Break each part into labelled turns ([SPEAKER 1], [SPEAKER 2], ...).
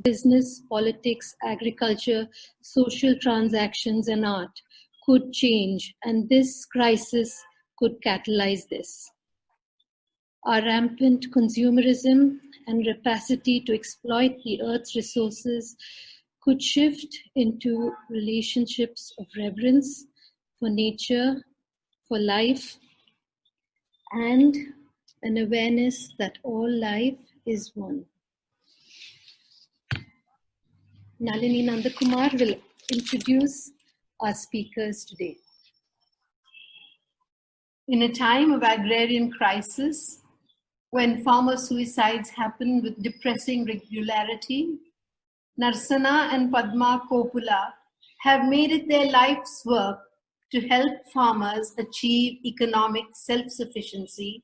[SPEAKER 1] business, politics, agriculture, social transactions, and art could change, and this crisis could catalyze this. Our rampant consumerism and rapacity to exploit the earth's resources could shift into relationships of reverence for nature, for life, and an awareness that all life is one. Nalini Nandakumar will introduce our speakers today. In a time of agrarian crisis, when farmer suicides happen with depressing regularity, Narsana and Padma Kopula have made it their life's work to help farmers achieve economic self-sufficiency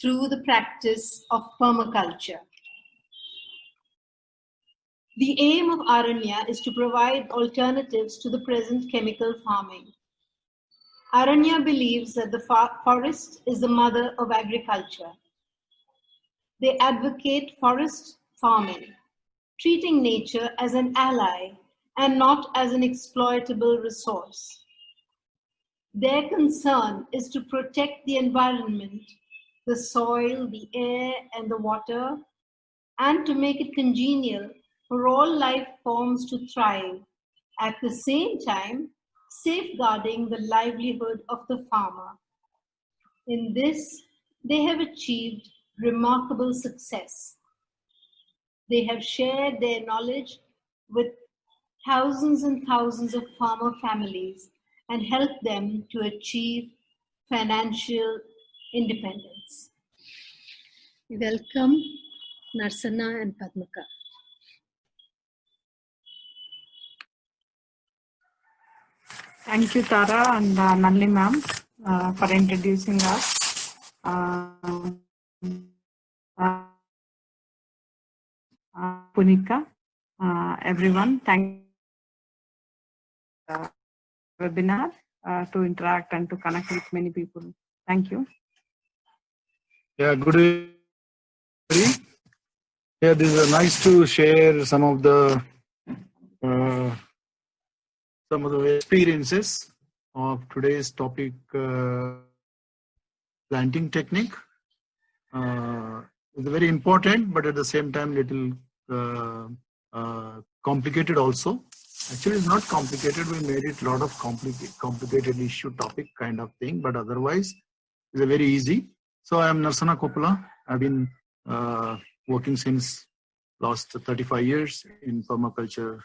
[SPEAKER 1] through the practice of permaculture. The aim of Aranya is to provide alternatives to the present chemical farming. Aranya believes that the forest is the mother of agriculture. They advocate forest farming, treating nature as an ally and not as an exploitable resource. Their concern is to protect the environment, the soil, the air, and the water, and to make it congenial for all life forms to thrive, at the same time safeguarding the livelihood of the farmer. In this, they have achieved remarkable success. They have shared their knowledge with thousands and thousands of farmer families and helped them to achieve financial independence. Welcome, Narsana and Padmaka.
[SPEAKER 2] Thank you, Tara and Nalini ma'am, for introducing us. Punika, everyone, thank you for the webinar to interact and to connect with many people. Thank you.
[SPEAKER 3] Yeah, good evening. Yeah, this is nice to share some of the experiences of today's topic, planting technique. It's very important, but at the same time, little complicated also. Actually, it's not complicated. We made it a lot of complicated issue topic kind of thing, but otherwise, it's a very easy. So I am Narsana Kopula. I've been working since last 35 years in permaculture.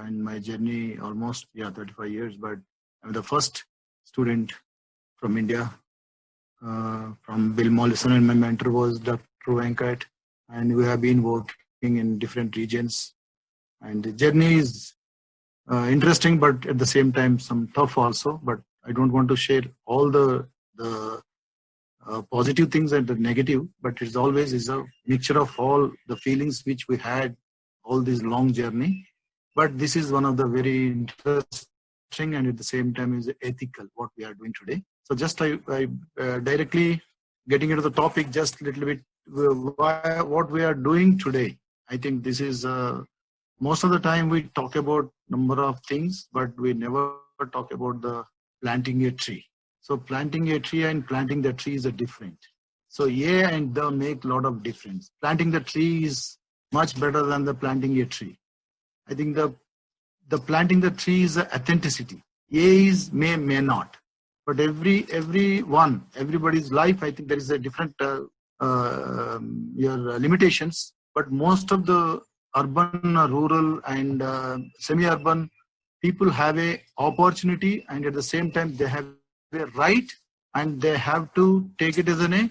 [SPEAKER 3] In my journey, almost 35 years. But I'm the first student from India, from Bill Mollison, and my mentor was Dr. Venkat. And we have been working in different regions. And the journey is interesting, but at the same time, some tough also. But I don't want to share all the positive things and the negative. But it's always is a mixture of all the feelings which we had all this long journey. But this is one of the very interesting and at the same time is ethical what we are doing today. So just I directly getting into the topic just a little bit what we are doing today. I think this is most of the time we talk about number of things, but we never talk about the planting a tree. So planting a tree and planting the tree is a different. So yeah and the make a lot of difference. Planting the tree is much better than the planting a tree. I think the planting the tree is the authenticity. A is may not, but everybody's life. I think there is a different your limitations. But most of the urban, rural, and semi-urban people have a opportunity, and at the same time they have a right, and they have to take it as a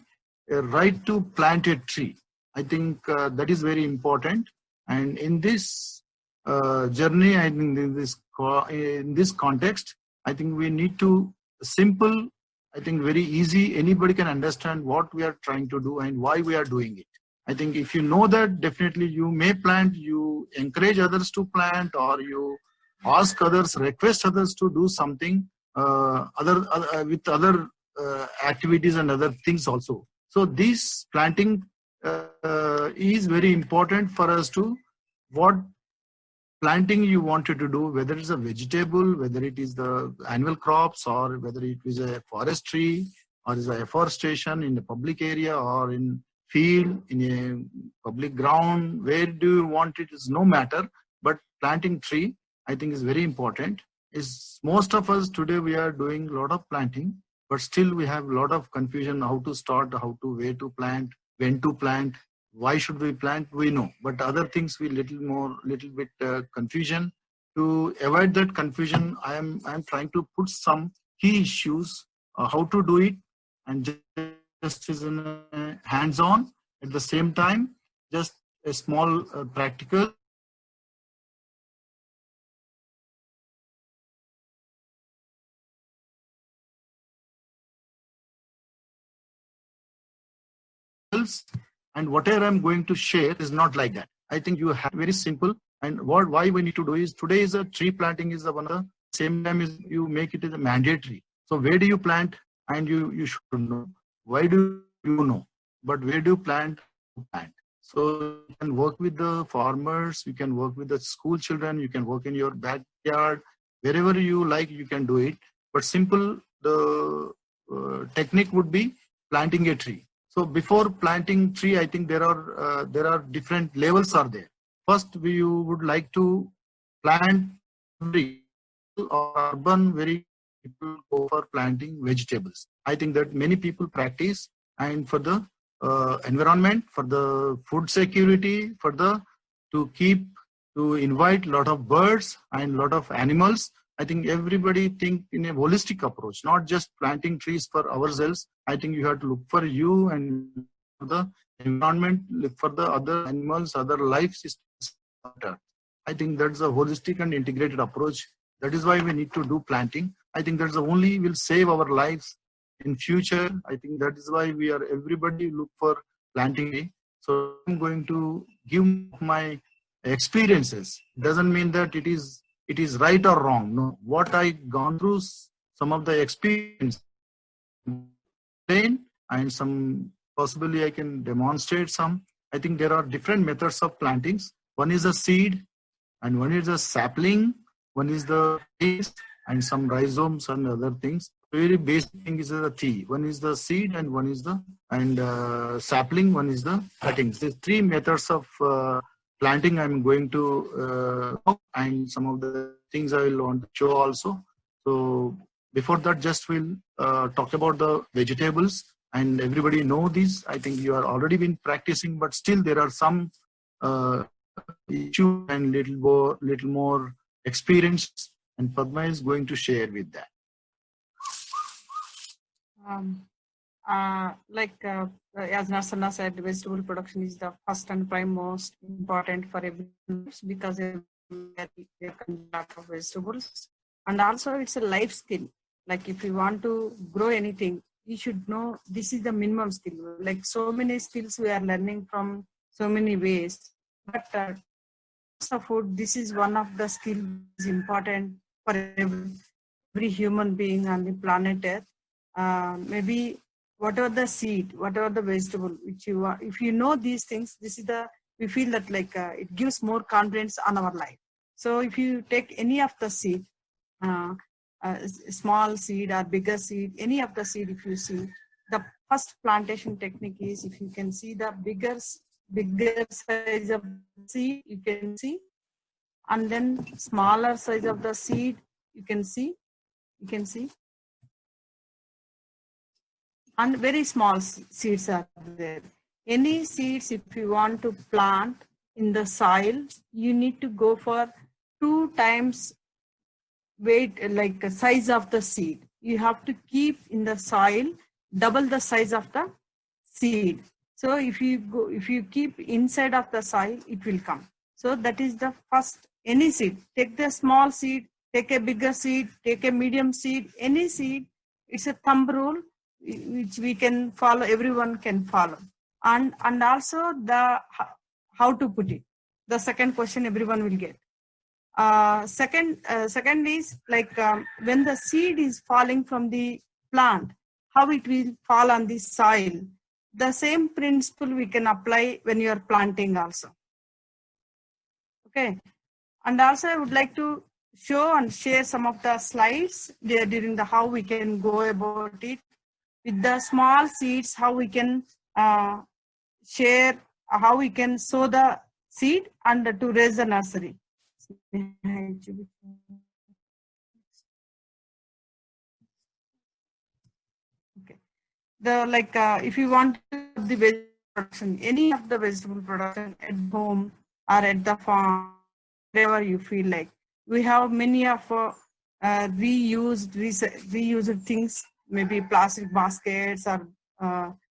[SPEAKER 3] right to plant a tree. I think that is very important, and in this journey, I think in this context, I think we need to simple, I think very easy, anybody can understand what we are trying to do and why we are doing it. I think if you know that, definitely you may plant, you encourage others to plant, or you ask others, request others to do something with other activities and other things also. So this planting is very important for us to what planting you wanted to do, whether it's a vegetable, whether it is the annual crops, or whether it is a forestry, or is a afforestation in a public area or in field, in a public ground, where do you want it is no matter, but planting tree, I think is very important. Is most of us today, we are doing a lot of planting, but still we have a lot of confusion how to start, how to, where to plant, when to plant, why should we plant, we know, but other things we little bit confusion. To avoid that confusion, I am trying to put some key issues, how to do it, and just is in hands-on. At the same time, just a small practical and whatever I'm going to share is not like that. I think you have very simple, and why we need to do is, today is a tree planting is the one of the same time is you make it as a mandatory. So where do you plant? And you should know. Why do you know? But where do you plant? So you can work with the farmers, you can work with the school children, you can work in your backyard, wherever you like, you can do it. But simple, the technique would be planting a tree. So before planting tree, I think there are different levels are there. First, we would like to plant tree or urban, very people go for planting vegetables. I think that many people practice, and for the environment, for the food security, for the to invite a lot of birds and a lot of animals. I think everybody think in a holistic approach, not just planting trees for ourselves. I think you have to look for you and for the environment, look for the other animals, other life systems. I think that's a holistic and integrated approach. That is why we need to do planting. I think that's the only will save our lives in future. I think that is why everybody look for planting. So I'm going to give my experiences. Doesn't mean that it is right or wrong. No, what I gone through, some of the experience, and some possibly I can demonstrate some. I think there are different methods of plantings. One is a seed, and one is a sapling, one is the base, and some rhizomes and other things. Very basic thing is the three. One is the seed, and one is the sapling, one is the cuttings. These three methods of planting I'm going to and some of the things I will want to show also. So before that, just we'll talk about the vegetables, and everybody know these. I think you are already been practicing, but still there are some issue and little more experience, and Padma is going to share with that.
[SPEAKER 2] As Narsana said, vegetable production is the first and prime most important for everyone, because they consume a lot of vegetables, and also it's a life skill. Like if you want to grow anything, you should know this is the minimum skill. Like so many skills we are learning from so many ways, but food, this is one of the skills important for every human being on the planet Earth. Maybe whatever the seed, whatever the vegetable which you are, if you know these things, we feel that it gives more confidence on our life. So if you take any of the seed, small seed or bigger seed, any of the seed, if you see, the first plantation technique is, if you can see the bigger size of the seed, you can see, and then smaller size of the seed, you can see, and very small seeds are there. Any seeds, if you want to plant in the soil, you need to go for 2 times weight, like the size of the seed. You have to keep in the soil double the size of the seed. So if you keep inside of the soil, it will come. So that is the first. Any seed, take the small seed, take a bigger seed, take a medium seed, any seed. It's a thumb rule which we can follow, everyone can follow. And also the how to put it. The second question everyone will get. Second is when the seed is falling from the plant, how it will fall on the soil. The same principle we can apply when you are planting also. Okay. And also I would like to show and share some of the slides there during the how we can go about it with the small seeds, how we can share, how we can sow the seed and to raise the nursery. Okay. The if you want the vegetable production, any of the vegetable production at home or at the farm, wherever you feel like. We have many of reused things, maybe plastic baskets or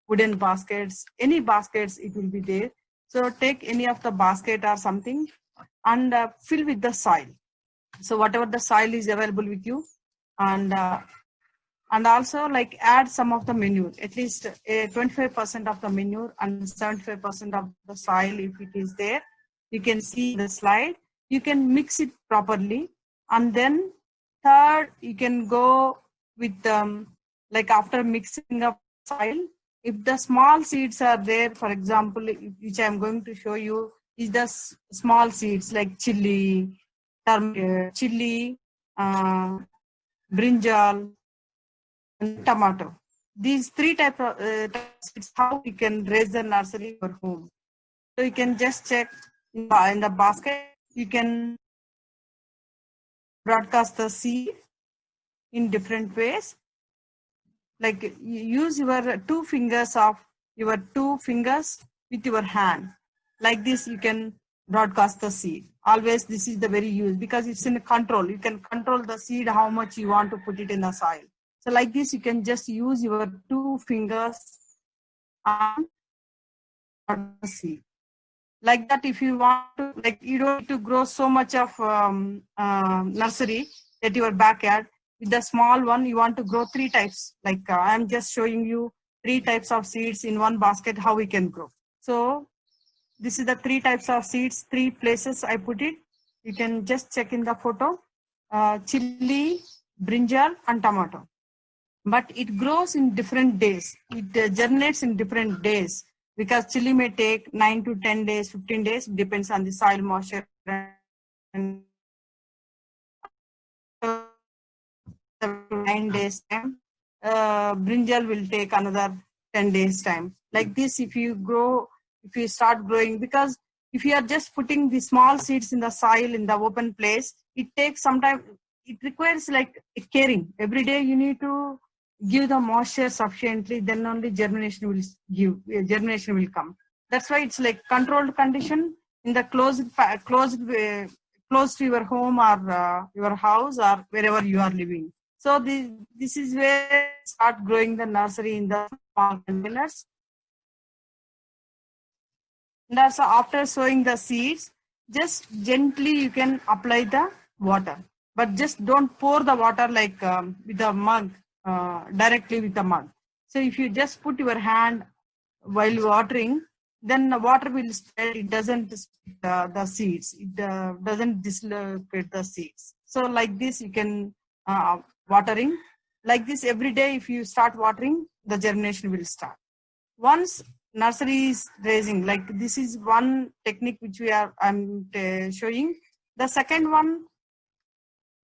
[SPEAKER 2] wooden baskets, any baskets it will be there. So take any of the basket or something and fill with the soil. So whatever the soil is available with you, and also like add some of the manure, at least 25% of the manure and 75% of the soil if it is there. You can see the slide. You can mix it properly, and then third you can go with like after mixing up soil, if the small seeds are there, for example, which I am going to show you is the small seeds like chili, brinjal, and tomato. These three types of seeds, how we can raise the nursery for home. So you can just check in the basket. You can broadcast the seed in different ways. Like you use your two fingers with your hand. Like this, you can broadcast the seed. Always, this is the very use because it's in control. You can control the seed, how much you want to put it in the soil. So like this, you can just use your two fingers and the seed. Like that, if you want to, like you don't need to grow so much of nursery at your backyard. With the small one, you want to grow three types. Like I'm just showing you three types of seeds in one basket, how we can grow. So this is the three types of seeds, three places I put it. You can just check in the photo, chili, brinjal and tomato. But it grows in different days. It germinates in different days because chili may take 9 to 10 days, 15 days, depends on the soil moisture. And 9 days time. Brinjal will take another 10 days time. Like this, if you start growing, because if you are just putting the small seeds in the soil in the open place, it takes some time. It requires like caring. Every day you need to give the moisture sufficiently, then only germination will come. That's why it's like controlled condition in the close to your home or your house or wherever you are living. So this is where start growing the nursery in the small containers. And also after sowing the seeds, just gently you can apply the water, but just don't pour the water like with a mug, directly with a mug. So if you just put your hand while watering, then the water will spread. It doesn't the seeds. It doesn't dislocate the seeds. So like this, you can watering. Like this every day, if you start watering, the germination will start. Once nursery is raising, like this is one technique which I'm showing. The second one,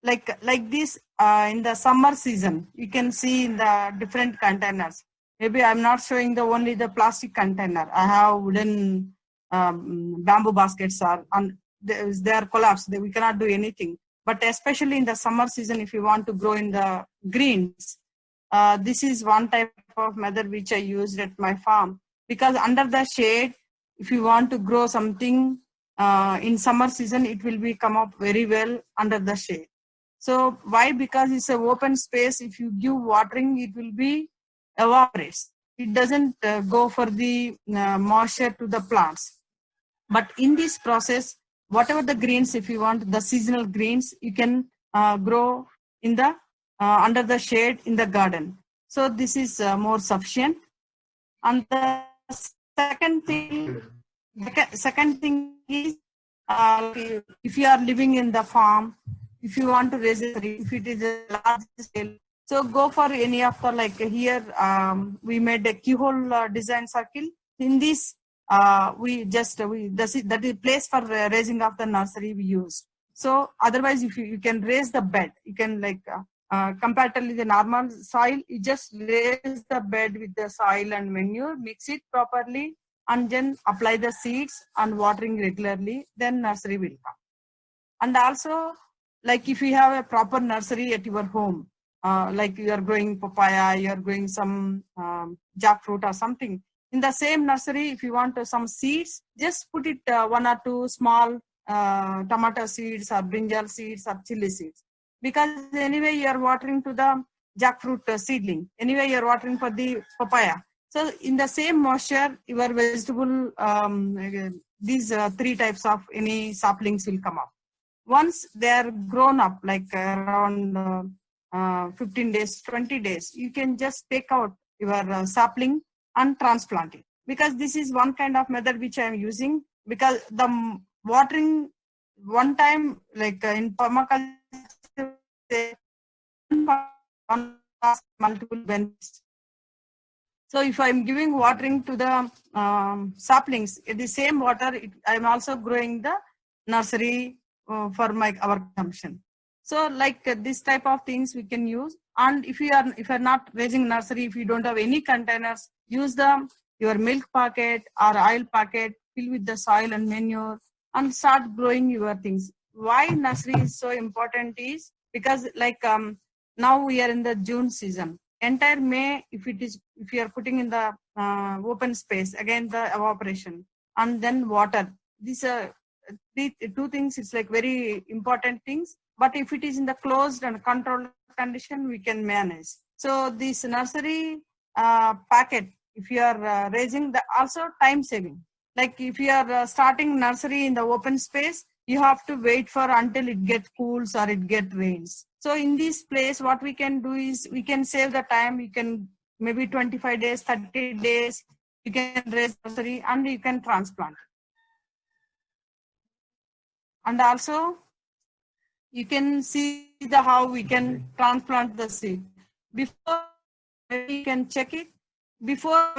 [SPEAKER 2] like this in the summer season, you can see in the different containers. Maybe I'm not showing only the plastic container. I have wooden bamboo baskets they are collapsed. We cannot do anything. But especially in the summer season, if you want to grow in the greens, this is one type of method which I used at my farm. Because under the shade, if you want to grow something in summer season, it will come up very well under the shade. So why? Because it's an open space. If you give watering, it will be evaporates. It doesn't go for the moisture to the plants. But in this process, whatever the greens, if you want the seasonal greens, you can grow in the under the shade in the garden. So this is more sufficient. And the second thing is if you are living in the farm, if you want to raise it, if it is a large scale, so go for any of the, like here we made a keyhole design circle. In this that is place for raising of the nursery we use. So otherwise, if you can raise the bed, you can comparatively the normal soil, you just raise the bed with the soil and manure, mix it properly, and then apply the seeds and watering regularly, then nursery will come. And also, like if you have a proper nursery at your home, like you are growing papaya, you are growing some jackfruit or something, in the same nursery, if you want some seeds, just put it 1 or 2 small tomato seeds or brinjal seeds or chili seeds. Because anyway, you are watering to the jackfruit seedling. Anyway, you are watering for the papaya. So in the same moisture, your vegetable, these 3 types of any saplings will come up. Once they are grown up, like around 15 days, 20 days, you can just take out your sapling and transplant it. Because this is one kind of method which I am using, because the watering one time, like in permaculture, multiple benefits. So if I'm giving watering to the saplings, the same water, I'm also growing the nursery for our consumption. So like this type of things we can use. And if you are not raising nursery, if you don't have any containers, use your milk packet or oil packet, fill with the soil and manure, and start growing your things. Why nursery is so important is because like now we are in the June season. Entire May, if you are putting in the open space, again the evaporation and then water. These are 2 things. It's like very important things. But if it is in the closed and controlled condition, we can manage. So this nursery packet, if you are raising, the also time saving. Like if you are starting nursery in the open space, you have to wait for until it gets cools or it gets rains. So in this place, what we can do is we can save the time. You can maybe 25 days, 30 days, you can raise nursery and you can transplant. And also, you can see how we can transplant the seed. Before, you can check it. Before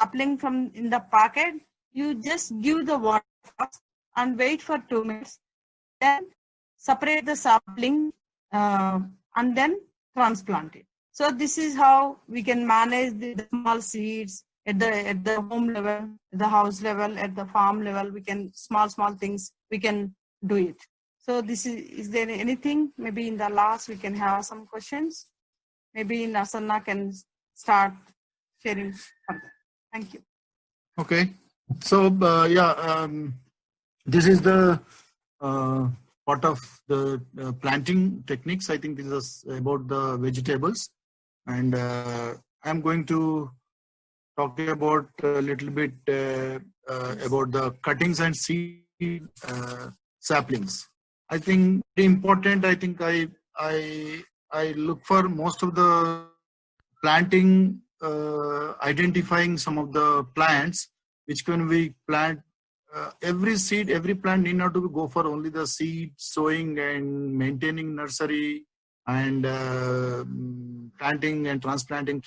[SPEAKER 2] sapling from in the packet, you just give the water first and wait for 2 minutes. Then separate the sapling and then transplant it. So this is how we can manage the small seeds at the home level, the house level, at the farm level. We can small things we can do it. So this is there anything? Maybe in the last we can have some questions. Maybe Nasanna can start sharing further. Thank you.
[SPEAKER 3] Okay. So this is the part of the planting techniques. I think this is about the vegetables, and I'm going to talk about a little bit about the cuttings and seed saplings. I think very important. I think I look for most of the planting, identifying some of the plants which can we plant. Every plant need not to go for only the seed sowing and maintaining nursery and planting and transplanting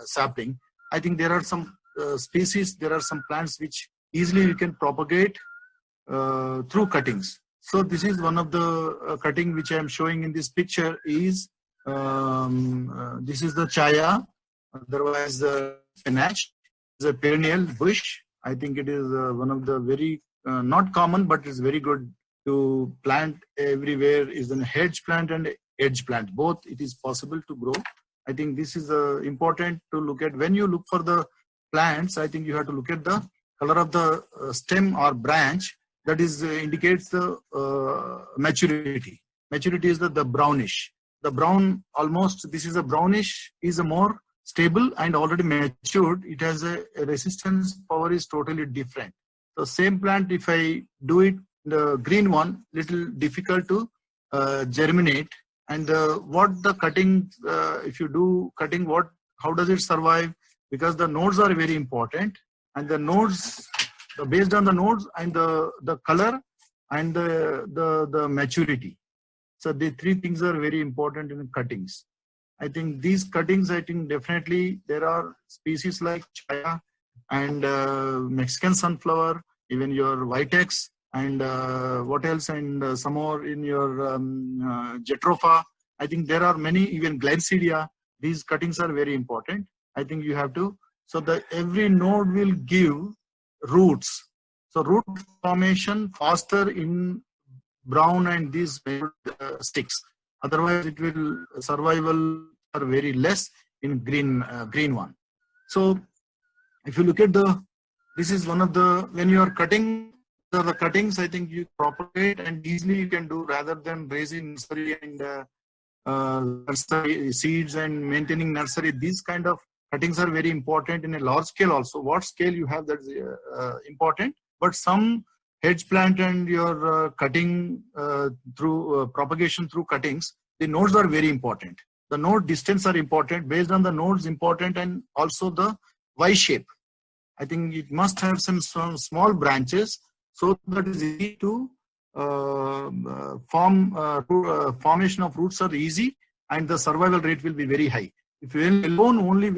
[SPEAKER 3] sapling. I think there are some species, there are some plants which easily we can propagate through cuttings. So this is one of the cutting which I am showing in this picture is this is the chaya, otherwise the spinach. It's a perennial bush. I think it is one of the very not common, but it's very good to plant everywhere. Is a hedge plant and edge plant. Both it is possible to grow. I think this is important to look at. When you look for the plants, I think you have to look at the color of the stem or branch. That is indicates the maturity. Maturity is the brownish. The brown almost, this is a brownish, is a more stable and already matured. It has a resistance power is totally different. So same plant, if I do it, the green one, little difficult to germinate. And what the cutting, if you do cutting, how does it survive? Because the nodes are very important, and the nodes, based on the nodes and the color and the maturity. So the 3 things are very important in cuttings. I think these cuttings, I think definitely there are species like chaya and Mexican sunflower, even your Vitex, and what else, and some more in your Jatropha. I think there are many, even Glycidia. These cuttings are very important. I think you have to, so that every node will give roots. So root formation faster in brown and these sticks. Otherwise, it will survival are very less in green one. So if you look at this is one of the, when you are cutting the cuttings, I think you propagate and easily you can do rather than raising nursery and nursery seeds and maintaining nursery. These kind of cuttings are very important in a large scale also. What scale you have, that is important. But some hedge plant and your cutting through propagation through cuttings, the nodes are very important. The node distance are important, based on the nodes important, and also the Y shape. I think it must have some small branches so that it is easy to formation of roots are easy, and the survival rate will be very high. If you alone only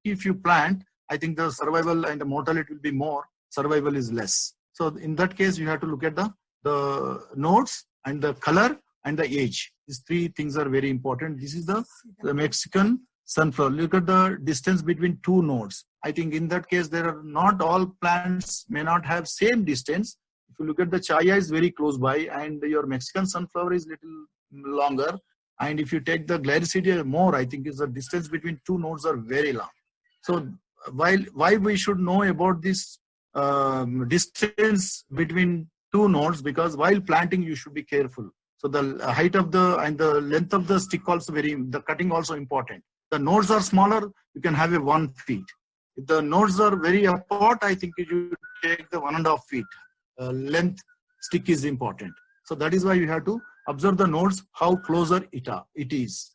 [SPEAKER 3] if you plant, I think the survival and the mortality will be more, survival is less. So in that case, you have to look at the nodes and the color and the age. These three things are very important. This is the Mexican sunflower. Look at the distance between two nodes. I think in that case, there are not all plants may not have same distance. If you look at the Chaya is very close by, and your Mexican sunflower is little longer. And if you take the Glycidia more, I think is the distance between two nodes are very long. So why we should know about this distance between two nodes? Because while planting, you should be careful. So the height of and the length of the stick also the cutting also important. The nodes are smaller, you can have a 1 feet. If the nodes are very apart, I think you take the 1.5 feet. Length stick is important. So that is why you have to observe the nodes, how closer it is.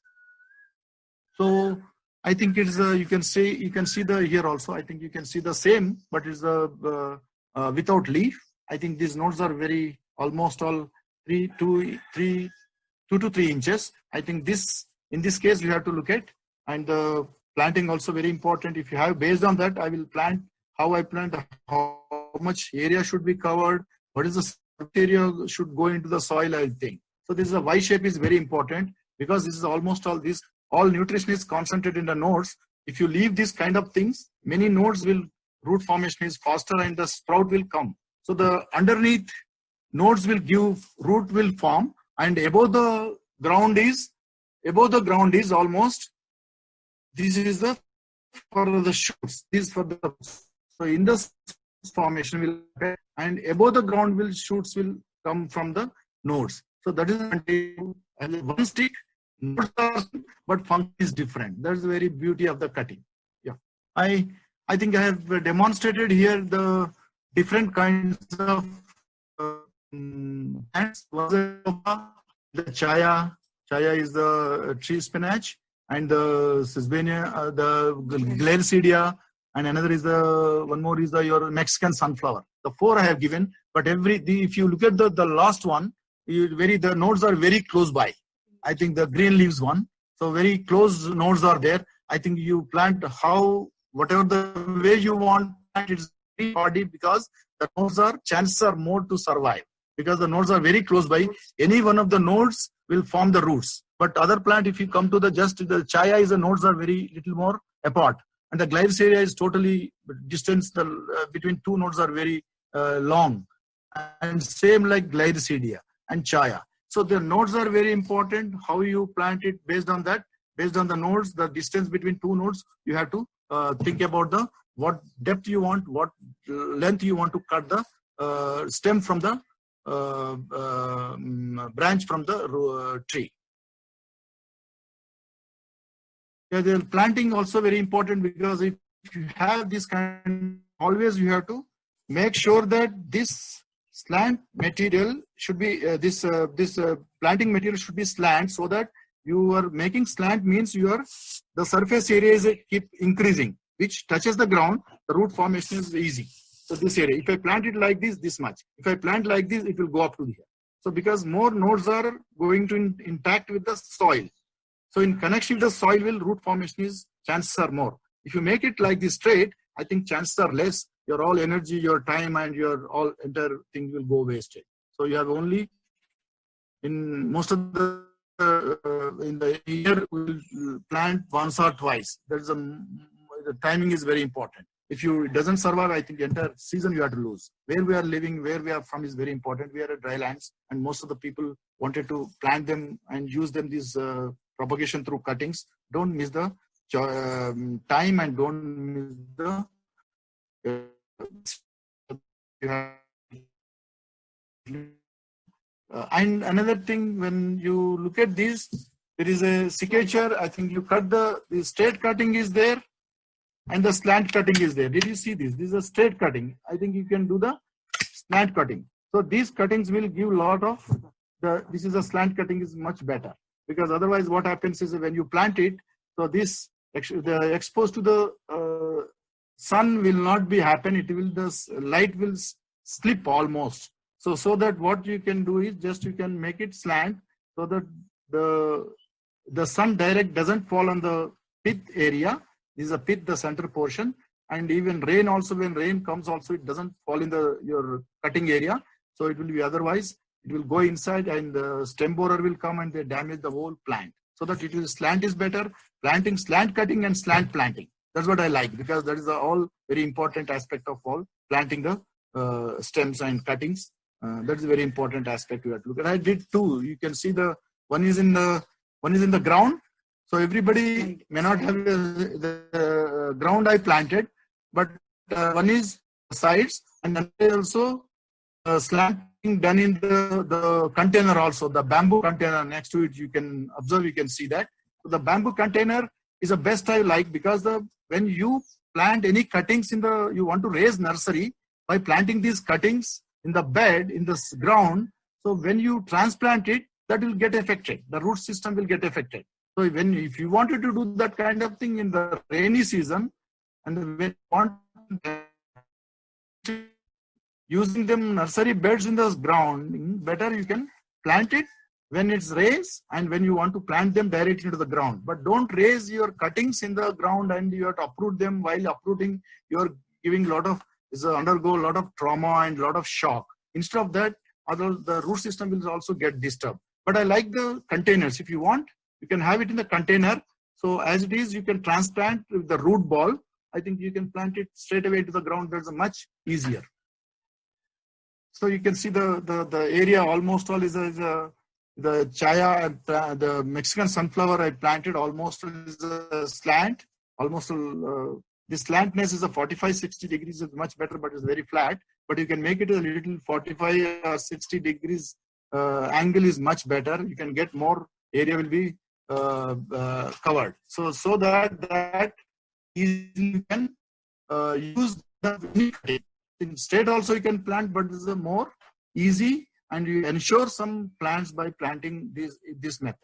[SPEAKER 3] So I think it's you can see the here also. I think you can see the same, but it's without leaf. I think these nodes are very almost all 2 to 3 inches. I think in this case you have to look at, and the planting also very important. If you have, based on that, I will plant how I plant, how much area should be covered, what is the area should go into the soil, I think. So this is a Y shape is very important, because this is almost all nutrition is concentrated in the nodes. If you leave these kind of things, many nodes root formation is faster and the sprout will come. So the underneath nodes will give, root will form, and above the ground is almost, this is for the shoots, this is for the, so in the formation will happen, and above the ground shoots will come from the nodes. So that is one stick, nodes are, but function is different. That's the very beauty of the cutting. Yeah, I think I have demonstrated here the different kinds of plants. The Chaya is the tree spinach, and the Sesbania, the Glycidia, and another is one more is your Mexican sunflower. The 4 I have given, but if you look at the last one, the nodes are very close by. I think the green leaves one, so very close nodes are there. I think you plant whatever the way you want, it's very hardy, because the nodes chances are more to survive, because the nodes are very close by. Any one of the nodes will form the roots. But other plant, if you come to the Chaya, the nodes are very little more apart, and the Glycidia is totally distance between two nodes are very long, and same like Glycidia and Chaya. So the nodes are very important. How you plant it, based on that, based on the nodes, the distance between two nodes, you have to think about what depth you want, what length you want to cut the stem from the branch from the tree. Yeah, the planting also very important, because if you have this kind, always you have to make sure that this slant material should be this planting material should be slant, so that you are making slant means the surface area is keep increasing, which touches the ground, the root formation is easy. So this area, if I plant it like this much, if I plant like this, it will go up to here. So because more nodes are going to intact with the soil, so in connection with the soil, root formation chances are more. If you make it like this straight, I think chances are less. Your all energy, your time, and your all entire thing will go wasted. So you have only, in most of the in the year, we'll plant once or twice. The timing is very important. If it doesn't survive, I think the entire season you have to lose. Where we are living, where we are from is very important. We are at dry lands, and most of the people wanted to plant them and use them, this propagation through cuttings. Don't miss the time, and don't miss the and another thing, when you look at this, there is a cicature. I think you cut the straight cutting is there, and the slant cutting is there. Did you see this? This is a straight cutting. I think you can do the slant cutting. So these cuttings will give a lot of this is a slant cutting is much better, because otherwise what happens is when you plant it, so this exposed to the sun will not be happen. It will, the light will slip almost. So that what you can do is just you can make it slant so that the sun direct doesn't fall on the pith area. This is a pith, the center portion, and even rain also, when rain comes also, it doesn't fall in your cutting area. So it will be, otherwise it will go inside and the stem borer will come and they damage the whole plant. So that it will, slant is better. Planting, slant cutting and slant planting. That's what I like, because that is all very important aspect of all planting the stems and cuttings. That is a very important aspect you have to look at. I did two. You can see the one is in the ground. So everybody may not have the ground I planted, but one is sides, and then also slanting done in the container also. The bamboo container next to it, you can observe, you can see that. So the bamboo container is the best I like, because when you plant any cuttings you want to raise nursery by planting these cuttings in the bed, in the ground. So when you transplant it, that will get affected. The root system will get affected. So if you wanted to do that kind of thing in the rainy season, and when you want using them nursery beds in the ground, better you can plant it when it's raised and when you want to plant them directly into the ground. But don't raise your cuttings in the ground and you have to uproot them. While uprooting, you're giving undergo a lot of trauma and a lot of shock. Instead of that, the root system will also get disturbed. But I like the containers. If you want, you can have it in the container. So as it is, you can transplant with the root ball. I think you can plant it straight away to the ground. That's much easier. So you can see the area almost all is the chaya, the Mexican sunflower I planted almost is a slant. Almost the slantness is a 45-60 degrees is much better, but it's very flat. But you can make it a little 45 or 60 degrees angle is much better. You can get more area will be covered. So that you can use the in straight also you can plant, but this is a more easy, and you ensure some plants by planting this method.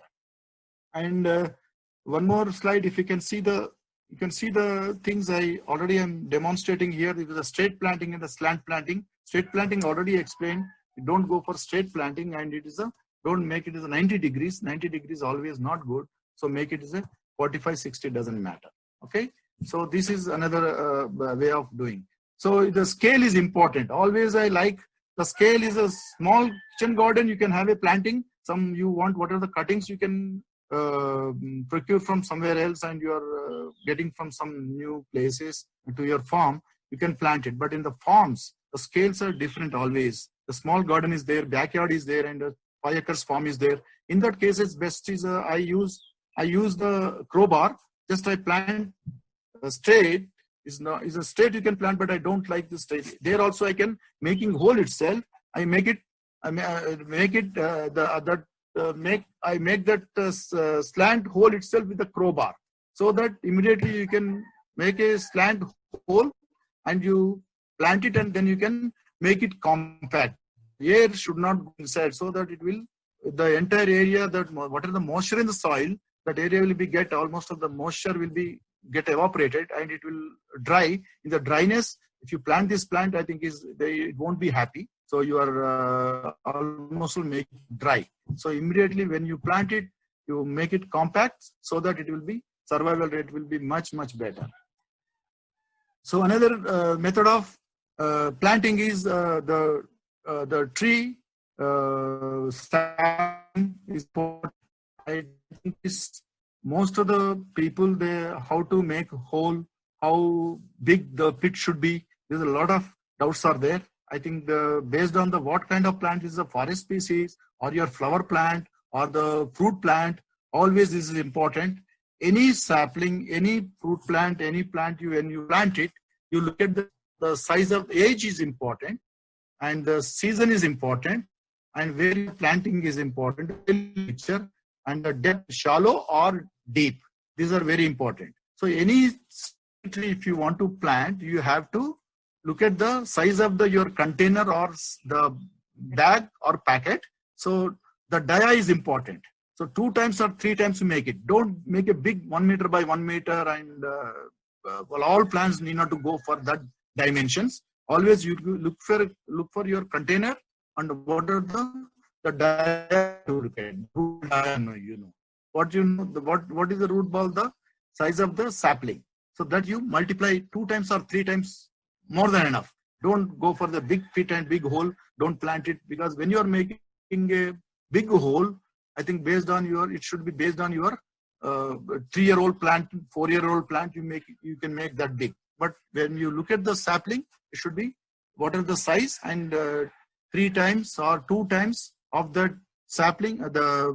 [SPEAKER 3] And one more slide, if you can see the things I already am demonstrating here. This is a straight planting and the slant planting. Straight planting already explained. You don't go for straight planting, and don't make it as a 90 degrees. 90 degrees always not good. So make it as a 45-60, doesn't matter. Okay. So this is another way of doing. So the scale is important. Always I like the scale is a small kitchen garden. You can have a planting. Some you want, what are the cuttings you can procure from somewhere else, and you are getting from some new places to your farm, you can plant it. But in the farms, the scales are different always. The small garden is there, backyard is there, and 5 acres farm is there. In that case, it's best is I use the crowbar. Just I plant straight. Is a straight you can plant, but I don't like the straight. There also I can making hole itself. I make it. I make that slant hole itself with the crowbar, so that immediately you can make a slant hole and you plant it, and then you can make it compact. Air should not go inside, so that it will the entire area that whatever the moisture in the soil, that area will be get almost of the moisture will be get evaporated and it will dry. In the dryness, if you plant this plant, I think it won't be happy. So you are almost will make it dry. So immediately when you plant it, you make it compact so that it will be survival rate will be much better. So another method of planting is the tree stand is important. I think this, most of the people, they how to make a hole, how big the pit should be. There's a lot of doubts are there. I think based on the what kind of plant is the forest species or your flower plant or the fruit plant, always this is important. Any sapling, any fruit plant, any plant, when you plant it, you look at the size of age is important, and the season is important, and where you planting is important, and the depth, shallow or deep. These are very important. So any tree, if you want to plant, you have to look at the size of your container or the bag or packet. So the dia is important. So 2 times or 3 times you make it. Don't make a big 1 meter by 1 meter, and well, all plants need not to go for that dimensions. Always you look for your container and what are the dia to look at. What is the root ball? The size of the sapling. So that you multiply 2 times or 3 times, more than enough. Don't go for the big pit and big hole. Don't plant it, because when you are making a big hole, I think it should be based on your 3-year-old plant, 4-year-old plant. You can make that big. But when you look at the sapling, it should be what are the size, and 3 times or 2 times of that sapling, the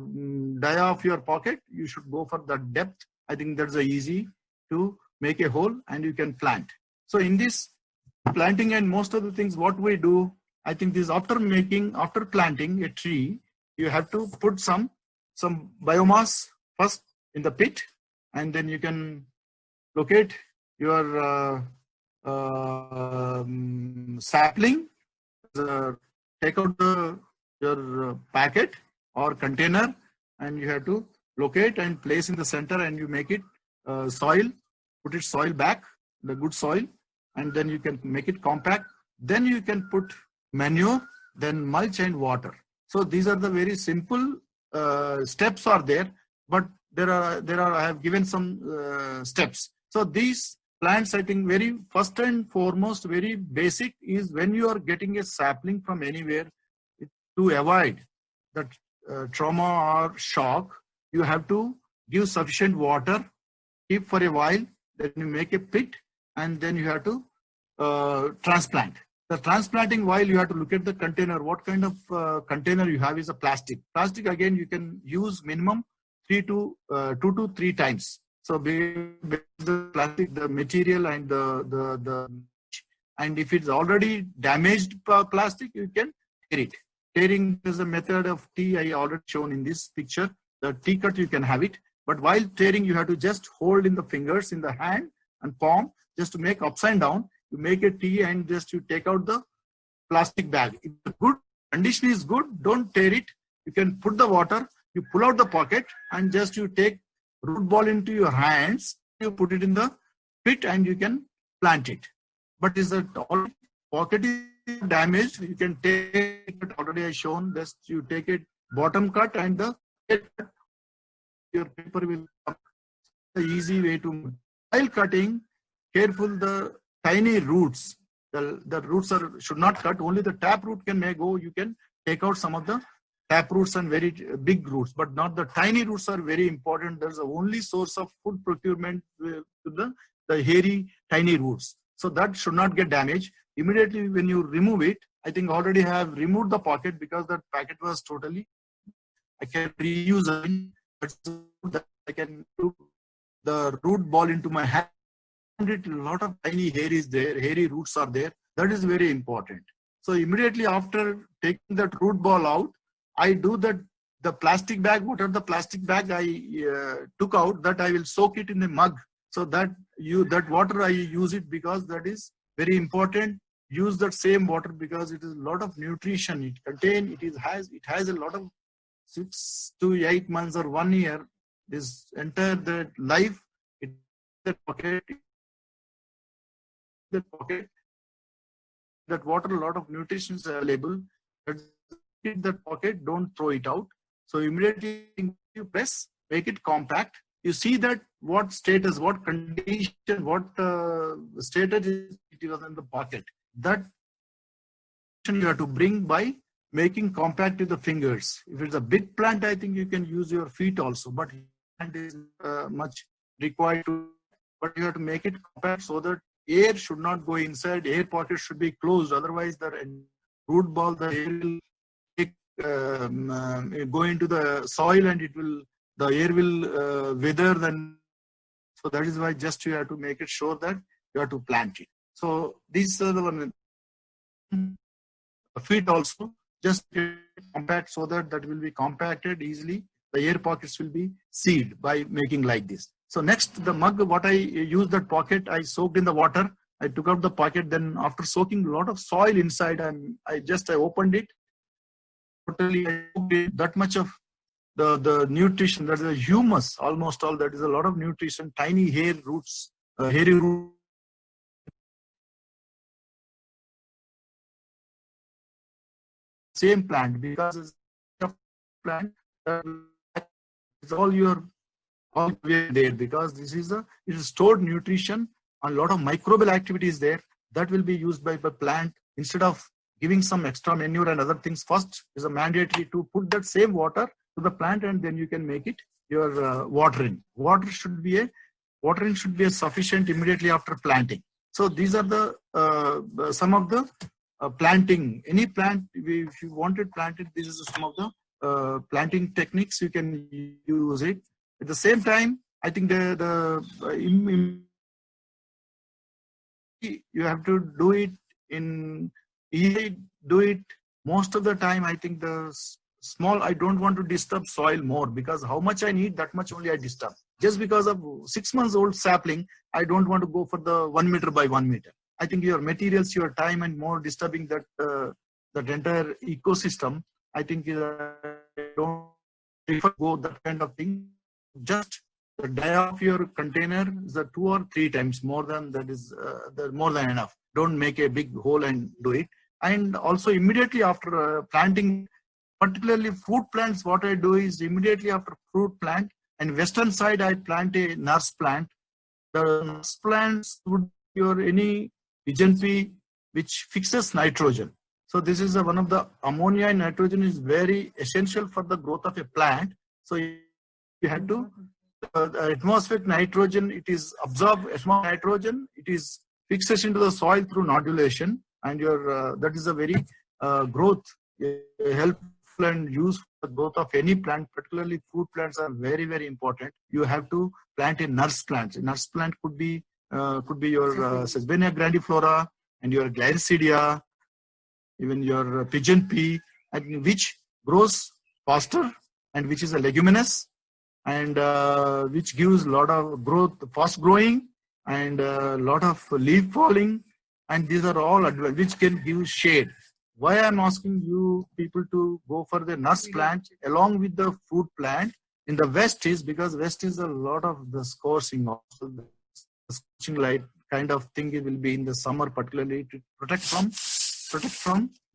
[SPEAKER 3] dia of your pocket, you should go for the depth. I think that's easy to make a hole and you can plant. So in this planting and most of the things what we do, I think this after planting a tree, you have to put some biomass first in the pit, and then you can locate your sapling, take out your packet or container, and you have to locate and place in the center, and you make it soil, put it soil back, the good soil, and then you can make it compact. Then you can put manure, then mulch and water. So these are the very simple steps are there, but there are I have given some steps. So these plants, I think very first and foremost, very basic is when you are getting a sapling from anywhere, to avoid that trauma or shock, you have to give sufficient water, keep for a while, then you make a pit, and then you have to transplant. The transplanting, while you have to look at the container, what kind of container you have is a plastic. Plastic, again, you can use minimum 2 to 3 times. So the plastic, the material and and if it's already damaged plastic, you can tear it. Tearing is a method of T I already shown in this picture. The T cut you can have it, but while tearing you have to just hold in the fingers, in the hand and palm, just to make upside down. You make a T and just you take out the plastic bag. If the good condition is good, don't tear it. You can put the water, you pull out the pocket, and just you take root ball into your hands, you put it in the pit and you can plant it. But is that all pocket is damaged? You can take it, already I shown, just you take it bottom cut and your paper will come. The easy way to, while cutting, careful the tiny roots. The roots should not cut. Only the tap root may go. You can take out some of the tap roots and very big roots, but not the tiny roots are very important. There's the only source of food procurement to the hairy tiny roots. So that should not get damaged. Immediately when you remove it, I think already have removed the pocket because that packet was totally, I can reuse it, but I can put the root ball into my hand. A lot of tiny hair is there, hairy roots are there. That is very important. So immediately after taking that root ball out, I do the plastic bag, whatever the plastic bag I took out, that I will soak it in a mug. So that water I use it because that is very important. Use that same water because it is a lot of nutrition. It has a lot of 6 to 8 months or 1 year. This entire life, that pocket, that water, a lot of nutrition is available. That pocket, don't throw it out. So immediately you press, make it compact, you see that what status, what condition, what status it was in the pocket. That you have to bring by making compact with the fingers. If it's a big plant, I think you can use your feet also, but it is much required to, but you have to make it compact so that air should not go inside, air pockets should be closed, otherwise the root ball, the air will go into the soil and the air will wither. Then, so that is why just you have to make it sure that you have to plant it. So these are the one feet also, just compact so that will be compacted easily. The air pockets will be sealed by making like this. So next, the mug, what I used, that pocket, I soaked in the water. I took out the pocket. Then after soaking a lot of soil inside, I opened it. Totally, that much of the nutrition, that is the humus, almost all that is a lot of nutrition, tiny hair roots, hairy roots. Same plant, because it's a plant it's all way there, because this is it is stored nutrition and a lot of microbial activities there that will be used by the plant. Instead of giving some extra manure and other things, first is a mandatory to put that same water to the plant, and then you can make it your watering. Watering should be a sufficient immediately after planting. So these are the some of the planting. Any plant, if you want it planted, this is some of the planting techniques you can use it. At the same time, I think you have to do it most of the time. I think the small, I don't want to disturb soil more, because how much I need, that much only I disturb. Just because of 6 months old sapling, I don't want to go for the 1 meter by 1 meter. I think your materials, your time, and more disturbing that entire ecosystem. I think don't prefer go that kind of thing. Just the dia of your container is 2 or 3 times more than that is more than enough. Don't make a big hole and do it. And also immediately after planting, particularly fruit plants, what I do is immediately after fruit plant, and western side I plant a nurse plant. The nurse plants would be your any pigeon pea which fixes nitrogen. So this is one of the ammonia and nitrogen is very essential for the growth of a plant. So you have to atmospheric nitrogen, it is absorbed atmospheric nitrogen, it is fixes into the soil through nodulation, and your that is a very growth helpful and useful for the growth of any plant. Particularly fruit plants are very, very important. You have to plant a nurse plant. A nurse plant could be your Sesbania grandiflora and your Gliricidia, even your pigeon pea, and which grows faster and which is a leguminous, and which gives a lot of growth, fast growing, and a lot of leaf falling, and these are all which can give shade. Why I'm asking you people to go for the nurse plant along with the fruit plant in the west is because west is a lot of the scorching, also the scorching light kind of thing. It will be in the summer, particularly to protect from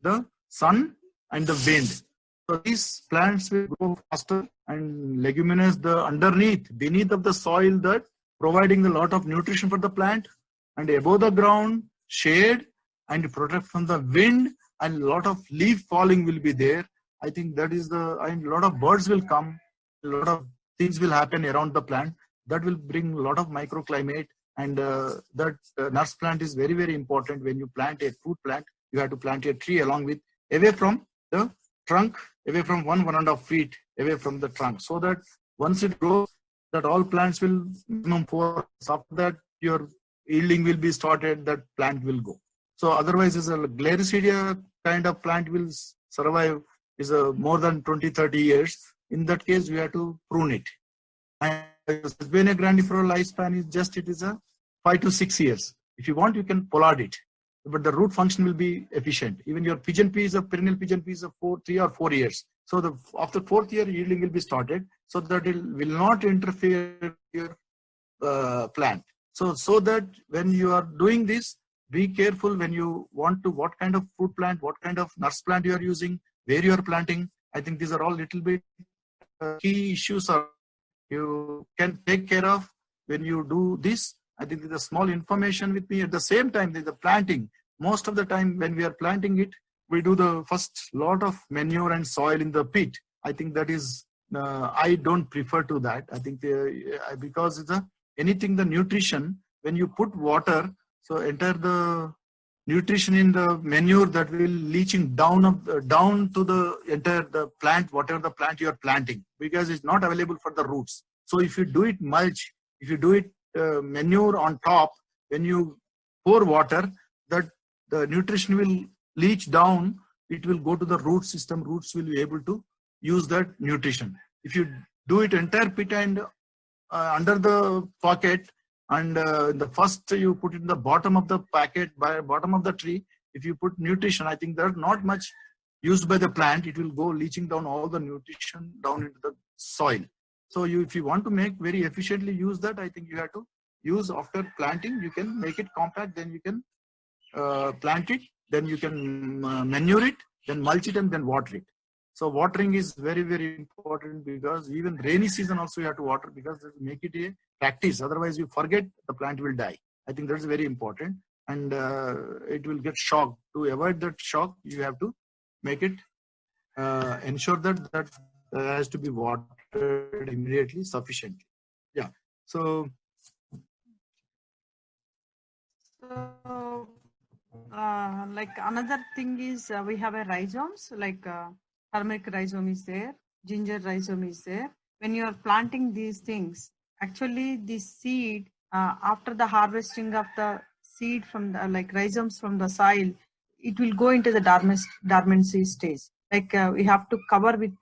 [SPEAKER 3] the sun and the wind. So these plants will grow faster, and leguminous, the beneath of the soil, that providing a lot of nutrition for the plant, and above the ground shade and protect from the wind, and a lot of leaf falling will be there. I think that is and a lot of birds will come, a lot of things will happen around the plant that will bring a lot of microclimate, and that nurse plant is very, very important. When you plant a fruit plant, you have to plant a tree along with, away from the trunk, away from 1.5 feet away from the trunk, so that once it grows, that all plants will minimum 4. After that, your yielding will be started, that plant will go. So otherwise, is a Gliricidia kind of plant will survive is more than 20-30 years. In that case, we have to prune it. And Sesbania grandiflora lifespan is just, it is a 5 to 6 years. If you want, you can pollard it, but the root function will be efficient. Even your pigeon pea is a perennial pigeon pea is a 3 or 4 years. So after 4th year, yielding will be started, so that it will not interfere with your plant. So that when you are doing this, be careful when you want to, what kind of fruit plant, what kind of nurse plant you are using, where you are planting. I think these are all little bit key issues are you can take care of when you do this. I think there's a small information with me. At the same time, there's the planting. Most of the time when we are planting it, we do the first lot of manure and soil in the pit. I think that is, I don't prefer to that. I think because it's anything, the nutrition, when you put water, so enter the nutrition in the manure that will leaching down to the entire the plant, whatever the plant you are planting, because it's not available for the roots. So if you do it mulch, if you do it manure on top, when you pour water, that the nutrition will leach down, it will go to the root system. Roots will be able to use that nutrition. If you do it entire pit and under the pocket, and the first you put it in the bottom of the packet, by bottom of the tree, if you put nutrition, I think there's not much used by the plant. It will go leaching down all the nutrition down into the soil. So if you want to make very efficiently use that, I think you have to use after planting. You can make it compact, then you can plant it, then you can manure it, then mulch it, and then water it. So watering is very, very important, because even rainy season also you have to water, because make it a practice. Otherwise you forget, the plant will die. I think that's very important, and it will get shocked. To avoid that shock, you have to make it ensure that has to be watered immediately, sufficiently. Yeah. So
[SPEAKER 2] like another thing is we have a rhizomes, like turmeric rhizome is there, ginger rhizome is there. When you are planting these things, actually this seed, after the harvesting of the seed from the like rhizomes from the soil, it will go into the dormancy stage. Like we have to cover with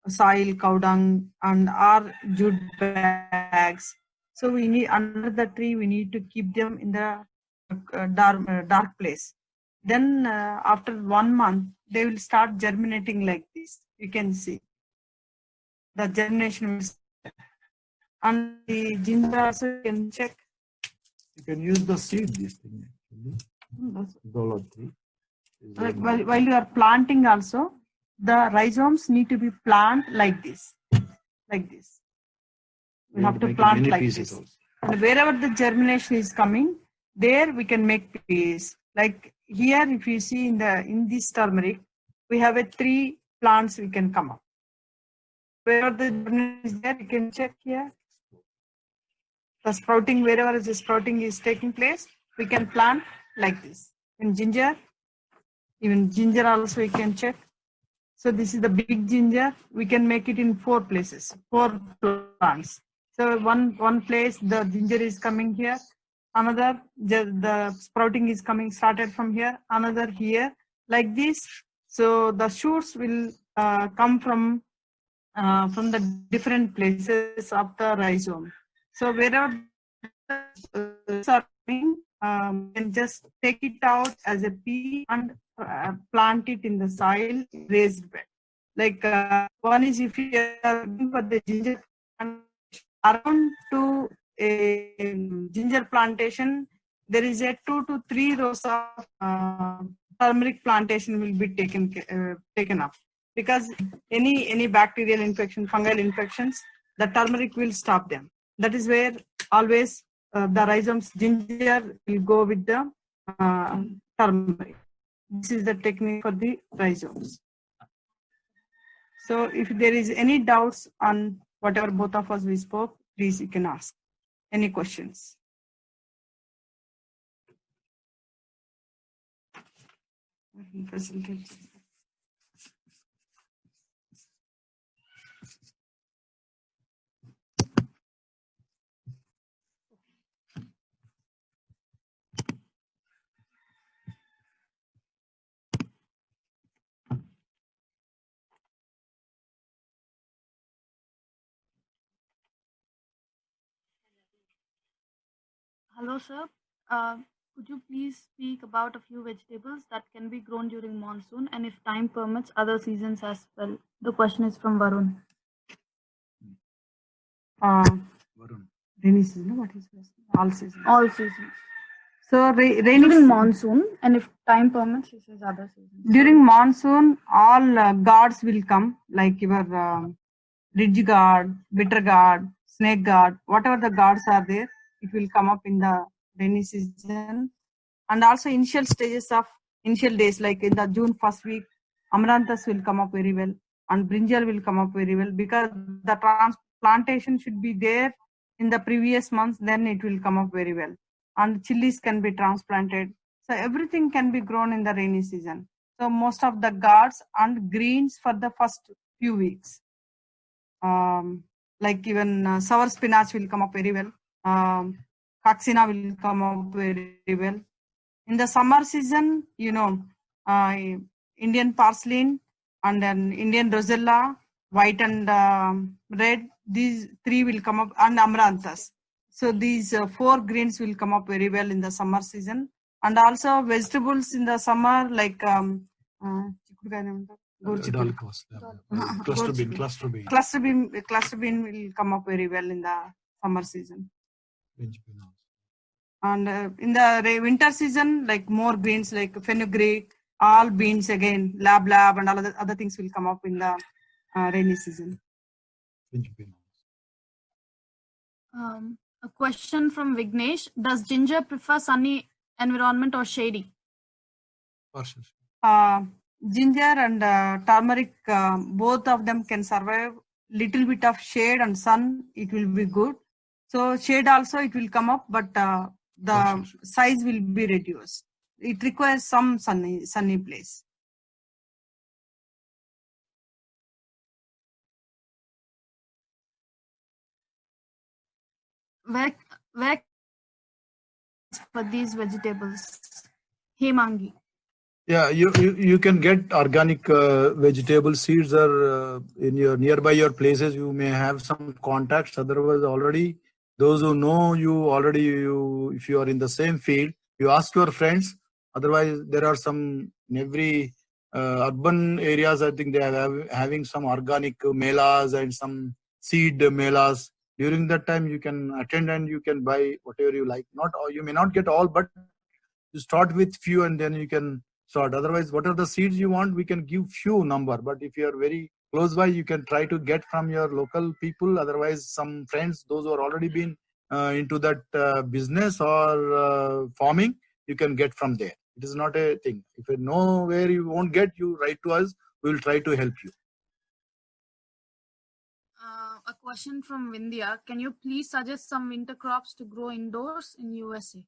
[SPEAKER 2] soil, cow dung, and our jute bags. So we need, under the tree, we need to keep them in the dark place. Then after 1 month, they will start germinating like this. You can see the germination will start. And the ginger also you can check.
[SPEAKER 3] You can use the seed, this thing actually.
[SPEAKER 2] Like while you are planting also, the rhizomes need to be planted like this. Like this. We have to plant like this. Also. And wherever the germination is coming, there we can make peas. Like here, if you see in this turmeric, we have 3 plants we can come up. Wherever the germination is there, you can check here. The sprouting, wherever the sprouting is taking place, we can plant like this. In ginger, even ginger also we can check. So this is the big ginger. We can make it in 4 places, 4 plants. So one place the ginger is coming here, another the sprouting is started from here, another here, like this. So the shoots will come from the different places of the rhizome. So wherever are coming, can just take it out as a pea and plant it in the soil, raised bed. Like one is, if you are looking for the ginger, around to a ginger plantation, there is a 2 to 3 rows of turmeric plantation will be taken up, because any bacterial infection, fungal infections, the turmeric will stop them. That is where always the rhizomes, ginger will go with the turmeric. This is the technique for the rhizomes. So if there is any doubts on whatever both of us we spoke, please you can ask any questions.
[SPEAKER 4] Hello, sir. Could you please speak about a few vegetables that can be grown during monsoon, and if time permits, other seasons as well? The question is from Varun.
[SPEAKER 2] Varun. Rainy season, what is this? All seasons.
[SPEAKER 4] All seasons.
[SPEAKER 2] So rainy
[SPEAKER 4] During monsoon, and if time permits, he says other seasons.
[SPEAKER 2] during monsoon, all gods will come, like your ridge god, bitter god, snake god, whatever the gods are there, it will come up in the rainy season. And also initial stages of initial days, like in the June first week, amaranthus will come up very well, and brinjal will come up very well, because the transplantation should be there in the previous months, then it will come up very well. And chilies can be transplanted. So everything can be grown in the rainy season. So most of the gourds and greens for the first few weeks. Like even sour spinach will come up very well. Coxina will come up very well. In the summer season, Indian parsley and then Indian rosella, white and red, these three will come up, and amaranthus. So these four greens will come up very well in the summer season. And also vegetables in the summer, like cluster bean will come up very well in the summer season. And in the winter season, like more greens like fenugreek, all beans again, lab, and all other things will come up in the rainy season.
[SPEAKER 4] A question from Vignesh: does ginger prefer sunny environment or shady?
[SPEAKER 2] Ginger and turmeric, both of them can survive little bit of shade and sun. It will be good. So shade also it will come up, but the size will be reduced. It requires some sunny place.
[SPEAKER 4] Where for these vegetables? Hemangi.
[SPEAKER 3] Yeah, you can get organic vegetable seeds, or in your nearby your places you may have some contacts. Otherwise, already those who know you already, if you are in the same field, you ask your friends. Otherwise, there are some in every urban areas. I think they are having some organic melas and some seed melas. During that time, you can attend and you can buy whatever you like. Not all, you may not get all, but you start with few and then you can start. Otherwise, what are the seeds you want, we can give few number, but if you are very close by, you can try to get from your local people. Otherwise, some friends, those who are already been into that business or farming, you can get from there. It is not a thing. If you know where you won't get, you write to us, we will try to help you.
[SPEAKER 4] A question from Vindhya: can you please suggest some winter crops to grow indoors in USA?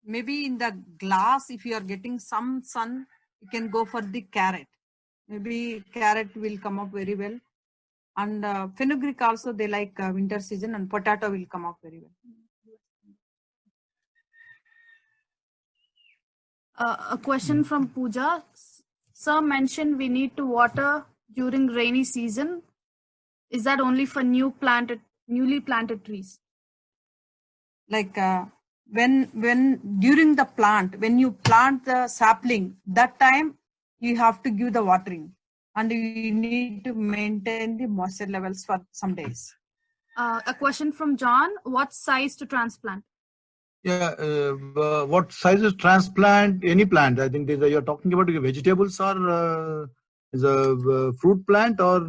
[SPEAKER 2] Maybe in the glass, if you are getting some sun, you can go for the carrot. Maybe carrot will come up very well. And fenugreek also, they like winter season, and potato will come up very well.
[SPEAKER 4] A question from Pooja. Sir mentioned we need to water during rainy season. Is that only for newly planted trees?
[SPEAKER 2] Like when during the plant, when you plant the sapling, that time you have to give the watering, and you need to maintain the moisture levels for some days.
[SPEAKER 4] A question from John: what size to transplant?
[SPEAKER 3] Yeah, what sizes transplant? Any plant? I think you're talking about vegetables or is a fruit plant or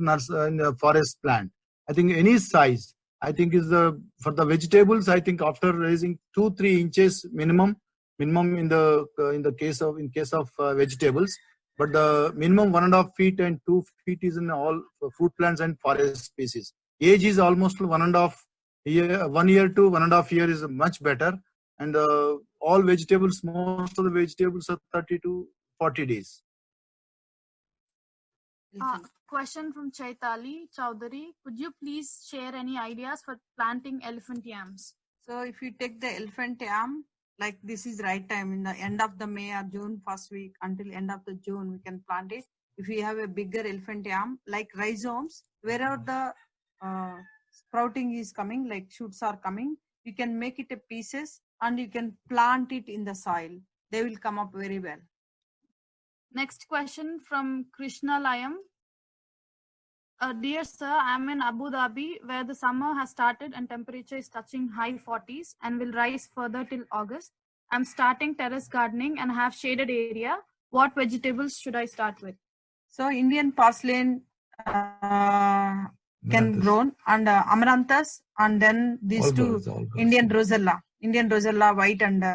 [SPEAKER 3] forest plant. I think any size. I think is for the vegetables. I think after raising 2-3 inches minimum in the case of vegetables. But the minimum 1.5 feet and 2 feet is in all fruit plants and forest species. Age is almost 1.5 year, 1 year to 1.5 year is much better. And all vegetables, most of the vegetables are 30 to 40 days.
[SPEAKER 4] Question from Chaitali Chowdhury: could you please share any ideas for planting elephant yams?
[SPEAKER 2] So if you take the elephant yam, like this is right time in the end of the May or June first week until end of the June, we can plant it. If you have a bigger elephant yam, like rhizomes, wherever the sprouting is coming, like shoots are coming, you can make it a pieces and you can plant it in the soil. They will come up very well.
[SPEAKER 4] Next question from Krishna Layam. Dear sir, I'm in Abu Dhabi where the summer has started and temperature is touching high 40s and will rise further till August. I'm starting terrace gardening and have shaded area. What vegetables should I start with?
[SPEAKER 2] So Indian porcelain can grow and amaranthus, and then these two Indian rosella white and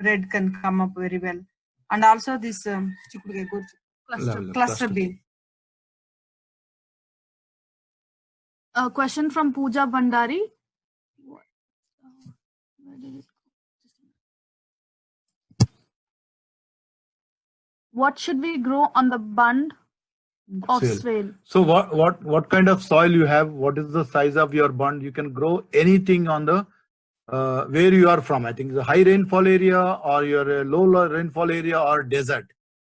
[SPEAKER 2] red can come up very well, and also this cluster bean.
[SPEAKER 4] A question from Pooja Bhandari. Where did it go? What should we grow on the bund of swale?
[SPEAKER 3] So what kind of soil you have? What is the size of your bund? You can grow anything on the where you are from. I think the high rainfall area or your low rainfall area or desert.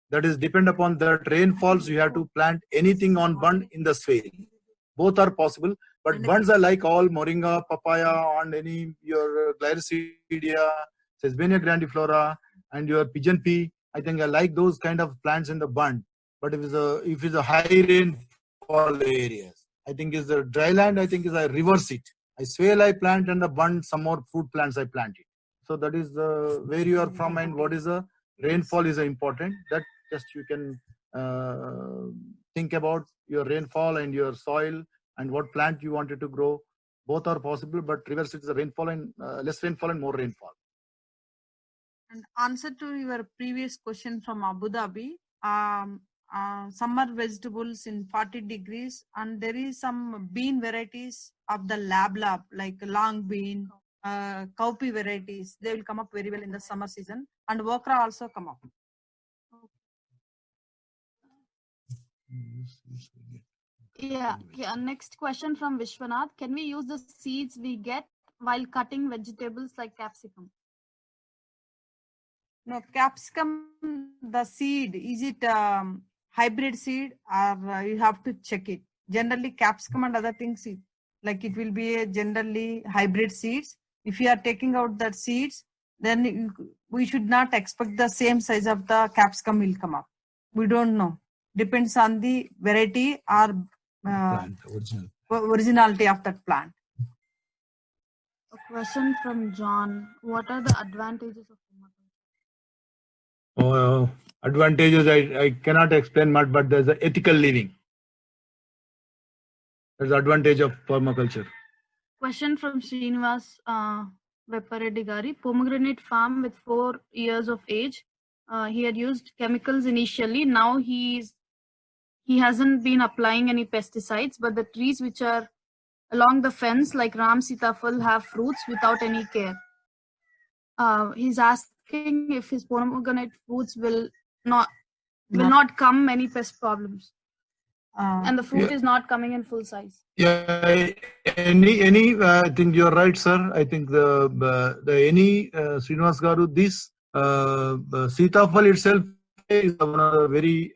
[SPEAKER 3] That is depend upon that rainfalls. You have to plant anything on bund in the swale. Both are possible, but bunds are like all moringa, papaya, and any your Gliricidia, Sesbania grandiflora, and your pigeon pea. I think I like those kind of plants in the bund. But if it's a high rainfall areas, I think is the dry land. I think is I reverse it. I swale I plant and the bund some more fruit plants I plant it. So that is the where you are from and what is the rainfall is important. That just you can think about your rainfall and your soil and what plant you wanted to grow. Both are possible, but reverse it is the rainfall and less rainfall and more rainfall.
[SPEAKER 2] And answer to your previous question from Abu Dhabi, summer vegetables in 40 degrees, and there is some bean varieties of the lab like long bean, cowpea varieties. They will come up very well in the summer season, and okra also come up.
[SPEAKER 4] Yeah. Next question from Vishwanath. Can we use the seeds we get while cutting vegetables like capsicum?
[SPEAKER 2] No, capsicum, the seed, is it hybrid seed or you have to check it? Generally, capsicum and other things, like it will be a generally hybrid seeds. If you are taking out the seeds, then we should not expect the same size of the capsicum will come up. We don't know. Depends on the variety or originality of that plant.
[SPEAKER 4] A question from John. What are the advantages of
[SPEAKER 3] permaculture? Advantages I cannot explain much, but there's an ethical living. There's the advantage of permaculture.
[SPEAKER 4] Question from Srinivas Veparedigari. Pomegranate farm with 4 years of age. He had used chemicals initially. Now he hasn't been applying any pesticides, but the trees which are along the fence like Ram Sitafal have fruits without any care. He's asking if his pomegranate fruits will not come any pest problems. And the fruit is not coming in full size.
[SPEAKER 3] Yeah, any I think you're right, sir. I think the Srinivas Garu, this Sitafal itself is one of the very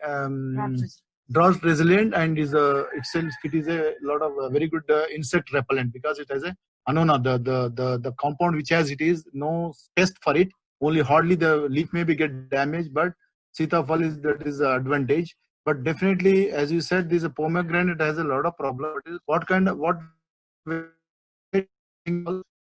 [SPEAKER 3] drought resilient and is itself it is a lot of very good insect repellent because it has a anona the compound which has it is no pest for it, only hardly the leaf maybe get damaged, but Sitafal is that is the advantage. But definitely, as you said, this pomegranate has a lot of problems. What kind of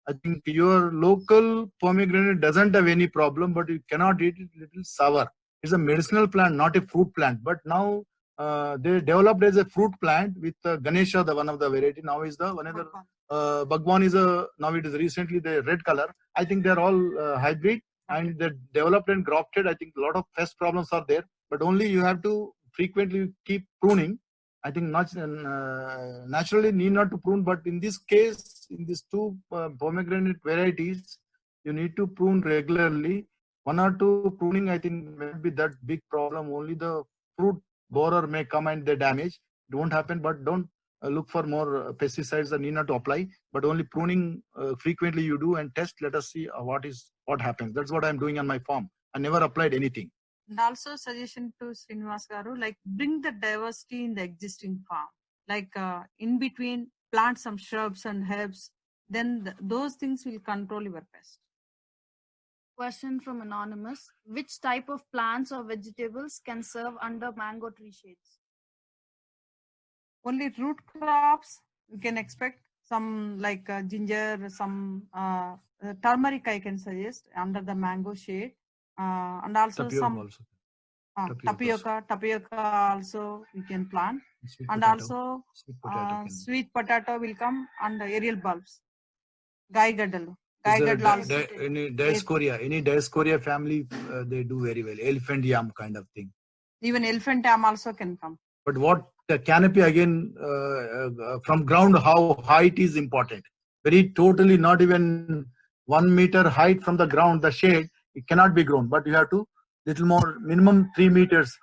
[SPEAKER 3] I think your local pomegranate doesn't have any problem, but you cannot eat it little sour. It's a medicinal plant, not a fruit plant. But now they developed as a fruit plant with Ganesha, the one of the variety. Now is the one other Bhagwan is now it is recently the red color. I think they're all hybrid and they're developed and grafted. I think a lot of pest problems are there, but only you have to frequently keep pruning. I think not naturally need not to prune, but in this case, in these two pomegranate varieties, you need to prune regularly. 1 or 2 pruning, I think, may be that big problem. Only the fruit borer may come and they damage. It won't happen, but don't look for more pesticides that need not to apply. But only pruning frequently you do and test. Let us see what happens. That's what I'm doing on my farm. I never applied anything.
[SPEAKER 2] And also suggestion to Srinivas Garu, like bring the diversity in the existing farm, like in between plant some shrubs and herbs, then those things will control your pest.
[SPEAKER 4] Question from Anonymous. Which type of plants or vegetables can serve under mango tree shades?
[SPEAKER 2] only root crops. You can expect some like ginger, some turmeric I can suggest under the mango shade, and also
[SPEAKER 3] Tapioca
[SPEAKER 2] some
[SPEAKER 3] also.
[SPEAKER 2] tapioca also we can plant,
[SPEAKER 3] Sweet
[SPEAKER 2] and
[SPEAKER 3] potato.
[SPEAKER 2] also
[SPEAKER 3] Sweet potato can.
[SPEAKER 2] sweet potato will come, and aerial bulbs. Gai gaddal.
[SPEAKER 3] Is any Dioscorea family, they do very well. Elephant yam kind of thing.
[SPEAKER 2] Even elephant yam also can come.
[SPEAKER 3] But what the canopy again, from ground, how height is important. Very totally not even 1 meter height from the ground, the shade, it cannot be grown. But you have to little more, minimum 3 meters.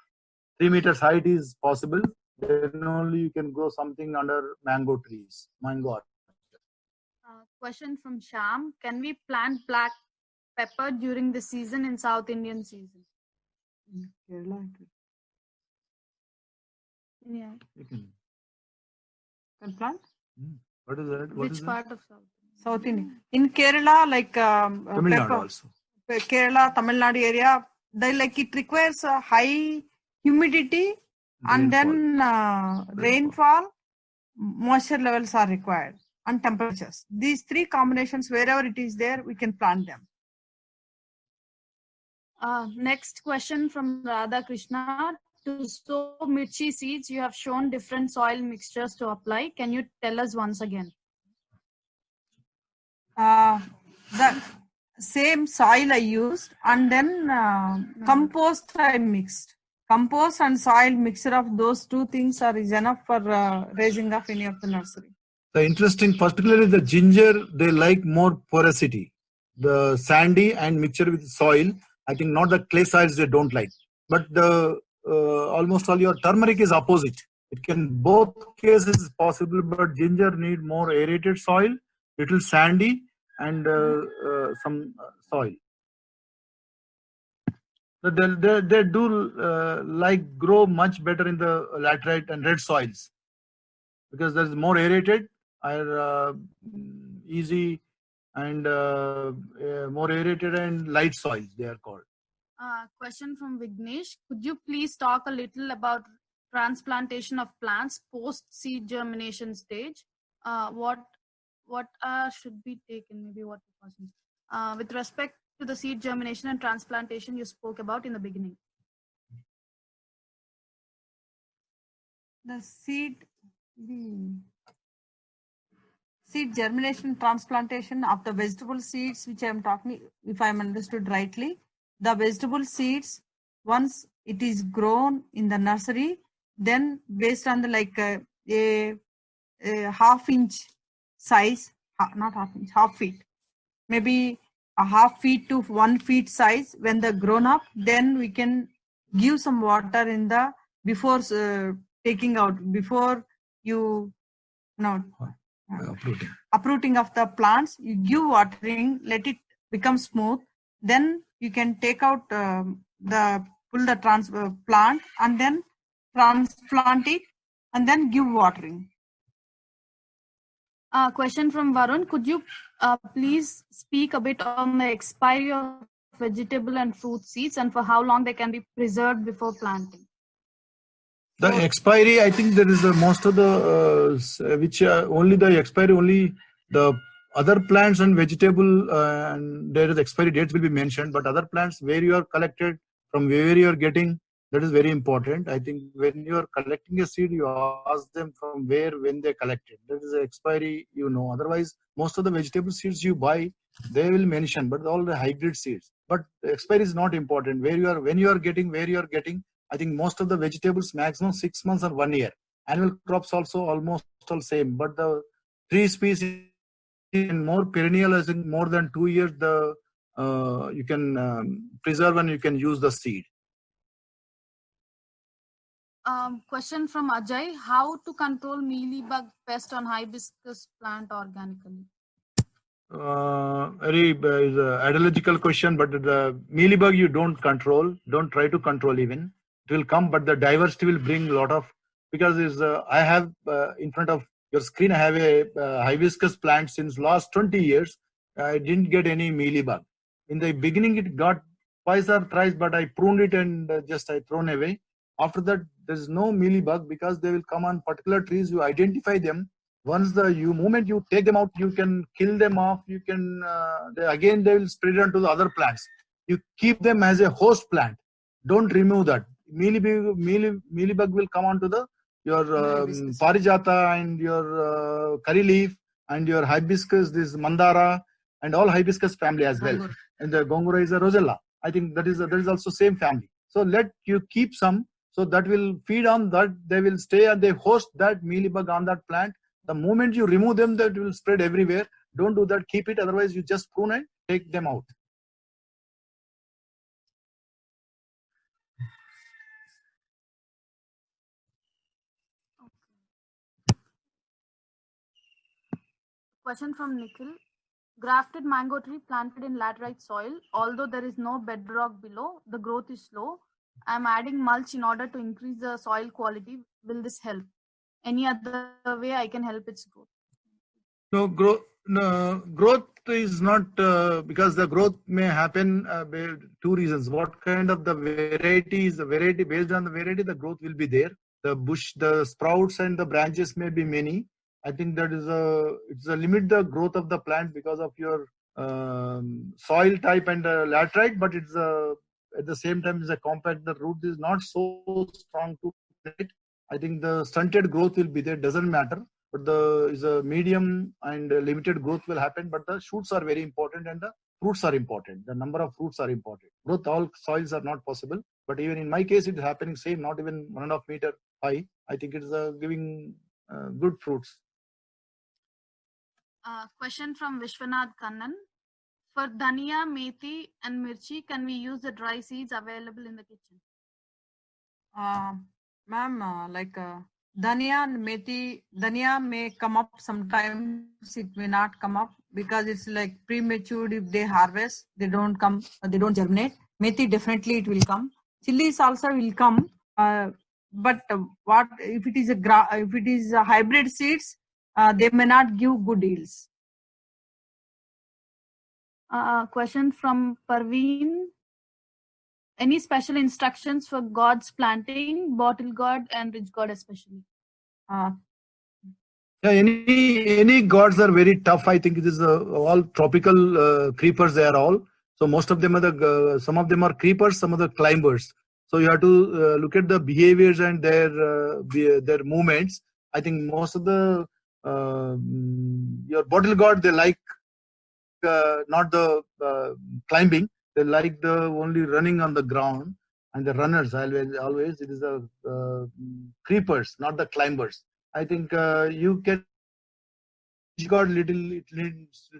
[SPEAKER 3] 3 meters height is possible. Then only you can grow something under mango trees, mango.
[SPEAKER 4] Question from Sham. Can we plant black pepper during the season in South Indian season?
[SPEAKER 2] In Kerala,
[SPEAKER 4] Yeah.
[SPEAKER 3] You can.
[SPEAKER 2] plant.
[SPEAKER 3] What is that?
[SPEAKER 4] Which part of South?
[SPEAKER 2] South Indian. In Kerala, like
[SPEAKER 3] Tamil Nadu
[SPEAKER 2] pepper,
[SPEAKER 3] also.
[SPEAKER 2] Kerala, Tamil Nadu area, they like it requires a high humidity and then rainfall, moisture levels are required, and temperatures. These three combinations, wherever it is there, we can plant them.
[SPEAKER 4] Next question from Radha Krishna. To sow mirchi seeds, you have shown different soil mixtures to apply. Can you tell us once again?
[SPEAKER 2] The same soil I used, and then compost I mixed. Compost and soil mixture of those two things is enough for raising of any of the nursery.
[SPEAKER 3] The interesting, particularly the ginger, they like more porosity. The sandy and mixture with soil, I think not the clay soils they don't like. But the almost all your turmeric is opposite. It can both cases possible, but ginger need more aerated soil, little sandy, and some soil. They do like grow much better in the laterite and red soils because there's more aerated, are easy, and more aerated and light soils they are called.
[SPEAKER 4] Question from Vignesh. Could you please talk a little about transplantation of plants post seed germination stage? What should be taken? Maybe what precautions? With respect to the seed germination and transplantation you spoke about in the beginning.
[SPEAKER 2] The seed germination transplantation of the vegetable seeds, which I am talking, if I am understood rightly, the vegetable seeds, once it is grown in the nursery, then based on the like a half-inch size, not half-inch, half feet, maybe a half feet to 1 feet size. When they're grown up, then we can give some water in the before taking out, before you uprooting of the plants. You give watering, let it become smooth. Then you can take out pull the plant and then transplant it and then give watering.
[SPEAKER 4] Question from Varun. Could you please speak a bit on the expiry of vegetable and fruit seeds and for how long they can be preserved before planting?
[SPEAKER 3] The expiry, I think there is most of the which only the expiry, only the other plants and vegetable and there is expiry dates will be mentioned, but other plants where you are collected, from where you are getting, that is very important. I think when you are collecting a seed, you ask them from where, when they collected. That is the expiry, Otherwise, most of the vegetable seeds you buy, they will mention, but all the hybrid seeds. But the expiry is not important. When you are getting. I think most of the vegetables maximum 6 months or 1 year. Annual crops also almost all same. But the tree species and more perennial, as in more than 2 years, you can preserve and you can use the seed.
[SPEAKER 4] Question from Ajay. How to control mealybug pest on hibiscus plant organically?
[SPEAKER 3] Very ideological question, but the mealybug you don't control. Don't try to control even. It will come, but the diversity will bring a lot of, because I have in front of your screen, I have a hibiscus plant since last 20 years. I didn't get any mealybug. In the beginning, it got twice or thrice, but I pruned it and just I thrown away. After that, there's no mealybug because they will come on particular trees. You identify them. Once moment you take them out, you can kill them off. You can again they will spread onto the other plants. You keep them as a host plant. Don't remove that. Mealybug will come onto your parijata and your curry leaf and your hibiscus, this mandara and all hibiscus family as well. And the gongura is a rosella. I think that is also same family. So let you keep some. So that will feed on that. They will stay and they host that mealybug on that plant. The moment you remove them, that will spread everywhere. Don't do that. Keep it. Otherwise, you just prune and take them out.
[SPEAKER 4] Question from Nikhil. Grafted mango tree planted in laterite soil. Although there is no bedrock below, the growth is slow. I am adding mulch in order to increase the soil quality. Will this help? Any other way I can help its growth?
[SPEAKER 3] No, growth is not because the growth may happen two reasons. What kind of the variety is the variety? Based on the variety, the growth will be there. The bush, the sprouts and the branches may be many. I think that is it's a limit the growth of the plant because of your soil type and laterite, but it's at the same time is a compact. The root is not so strong to it. I think the stunted growth will be there. Doesn't matter. But is a medium and limited growth will happen, but the shoots are very important and the fruits are important. The number of fruits are important. Growth, all soils are not possible, but even in my case, it is happening same, not even 1.5 meter high. I think it is giving good fruits.
[SPEAKER 4] Question from Vishwanath Kannan. For dhania, methi and mirchi, can we use the dry seeds available in the kitchen?
[SPEAKER 2] Ma'am, dhania and methi, dhania may come up sometimes, it may not come up because it's like premature. If they harvest, they don't come, they don't germinate. Methi definitely it will come. Chilies also will come, but what if it is a hybrid seeds, they may not give good yields.
[SPEAKER 4] Question from Parveen. Any special instructions for gourds planting, bottle gourd and ridge gourd especially?
[SPEAKER 3] Any gourds are very tough. I think it is all tropical creepers. They are all. So most of them are some of them are creepers, some of the climbers. So you have to look at the behaviors and their movements. I think most of the your bottle gourd, they like not the climbing. They like the only running on the ground, and the runners always it is the creepers, not the climbers. I think you can got little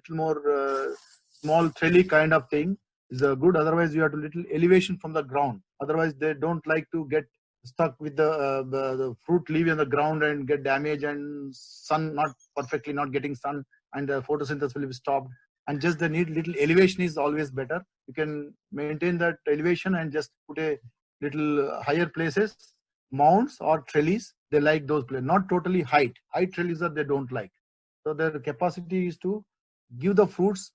[SPEAKER 3] more small trellis kind of thing is good. Otherwise, you have to little elevation from the ground. Otherwise, they don't like to get stuck with the fruit leaf in the ground and get damaged and sun not perfectly not getting sun and the photosynthesis will be stopped. And just the need little elevation is always better. You can maintain that elevation and just put a little higher places, mounds or trellis. They like those places, not totally height. Height trellis they don't like. So their capacity is to give the fruits.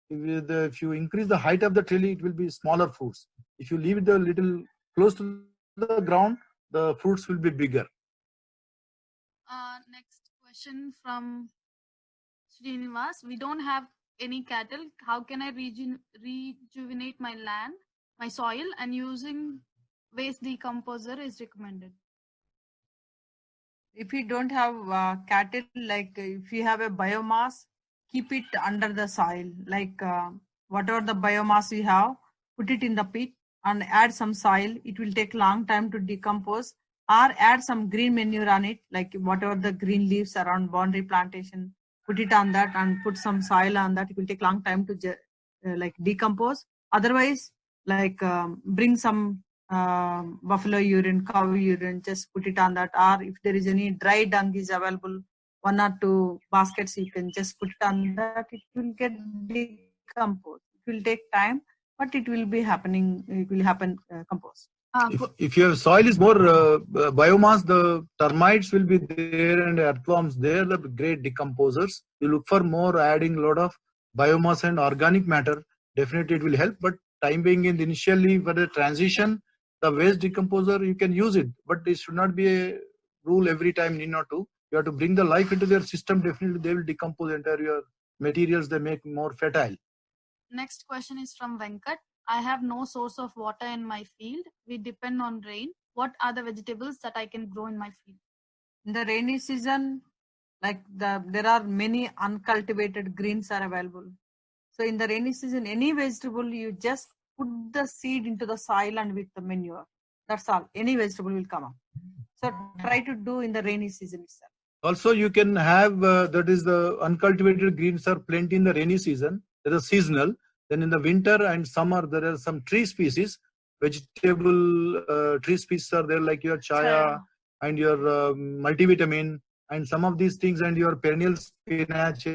[SPEAKER 3] If you increase the height of the trellis, it will be smaller fruits. If you leave it a little close to the ground, the fruits will be bigger.
[SPEAKER 4] Next question from Srinivas. We don't have any cattle. How can I rejuvenate my land, my soil, and using waste decomposer is recommended?
[SPEAKER 2] If you don't have cattle, like if you have a biomass, keep it under the soil. Like whatever the biomass you have, put it in the pit and add some soil. It will take long time to decompose, or add some green manure on it, like whatever the green leaves around boundary plantation. Put it on that and put some soil on that. It will take long time to like decompose. Otherwise, like bring some buffalo urine, cow urine, just put it on that. Or if there is any dry dung is available, 1 or 2 baskets, you can just put it on that. It will get decomposed. It will take time, but it will be happening. It will happen compost.
[SPEAKER 3] If your soil is more biomass, the termites will be there and earthworms there, the great decomposers. You look for more adding a lot of biomass and organic matter. Definitely it will help, but time being in initially for the transition, The waste decomposer, you can use it, but it should not be a rule every time, need not to. You have to bring the life into their system. Definitely, they will decompose entire your materials. They make more fertile.
[SPEAKER 4] Next question is from Venkat. I have no source of water in my field. We depend on rain. What are the vegetables that I can grow in my field?
[SPEAKER 2] In the rainy season, like there are many uncultivated greens are available. So in the rainy season, any vegetable, you just put the seed into the soil and with the manure. That's all. Any vegetable will come up. So try to do in the rainy season itself.
[SPEAKER 3] Also, you can have, that is the uncultivated greens are plenty in the rainy season. That is seasonal. Then in the winter and summer, there are some tree species. Vegetable tree species are there, like your chaya and your multivitamin and some of these things, and your perennial spinach.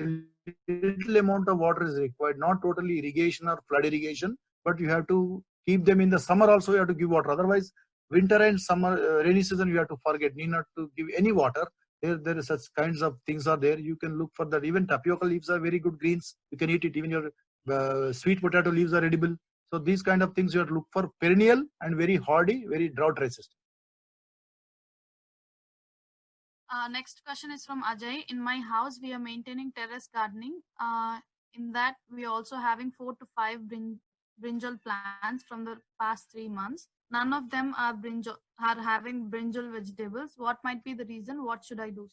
[SPEAKER 3] Little amount of water is required, not totally irrigation or flood irrigation, but you have to keep them in the summer also. You have to give water. Otherwise, winter and summer, rainy season, you have to forget. Need not to give any water. There is such kinds of things are there. You can look for that. Even tapioca leaves are very good greens. You can eat it. Even your sweet potato leaves are edible. So these kind of things you have to look for perennial and very hardy, very drought resistant.
[SPEAKER 4] Next question is from Ajay. In my house, we are maintaining terrace gardening. In that, we are also having 4 to 5 brinjal plants from the past 3 months. None of them are having brinjal vegetables. What might be the reason? What should I do?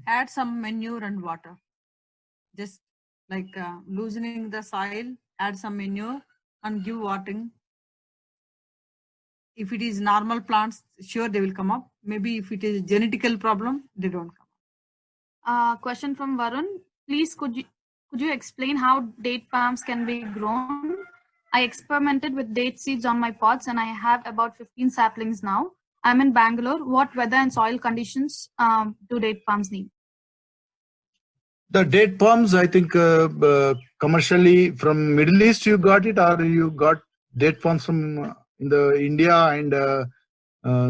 [SPEAKER 2] Add some manure and water. Just like loosening the soil, add some manure and give watering. If it is normal plants, sure they will come up. Maybe if it is a genetical problem, they don't come
[SPEAKER 4] up. Question from Varun. Please, could you explain how date palms can be grown? I experimented with date seeds on my pots and I have about 15 saplings now. I'm in Bangalore. What weather and soil conditions do date palms need?
[SPEAKER 3] The date palms, I think commercially from Middle East you got it, or you got date palms from in the India and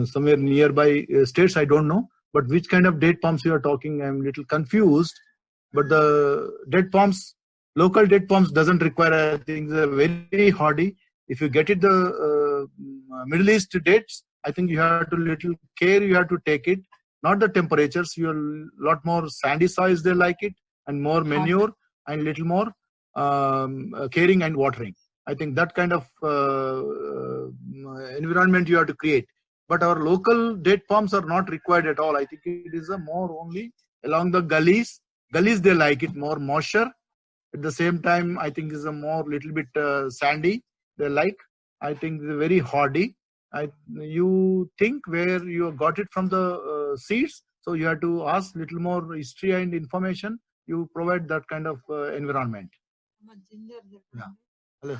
[SPEAKER 3] somewhere nearby states, I don't know. But which kind of date palms you are talking, I'm a little confused. But the date palms, local date palms doesn't require, I think they're very hardy. If you get it the Middle East dates, I think you have to little care, you have to take it. Not the temperatures, you're a lot more sandy soils, they like it, and more manure and little more caring and watering. I think that kind of environment you have to create. But our local date palms are not required at all. I think it is a more only along the gullies. Gullies, they like it more moisture. At the same time, I think is a more little bit sandy. They like. I think they're very hardy. You think where you got it from the seeds, so you have to ask little more history and information. You provide that kind of environment. Yeah. Hello.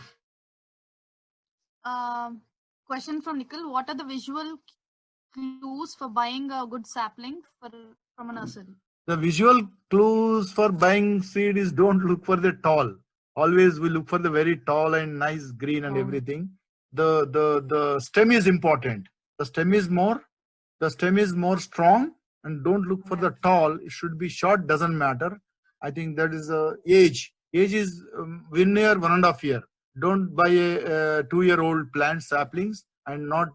[SPEAKER 4] Question from Nikhil. What are the visual clues for buying a good sapling from a nursery?
[SPEAKER 3] The visual clues for buying seed is don't look for the tall. Always we look for the very tall and nice green and everything. The stem is important. The stem is more strong, and don't look for the tall. It should be short, doesn't matter. I think that is age. Age is 1 year, 1.5 years. Don't buy a 2-year-old plant saplings and not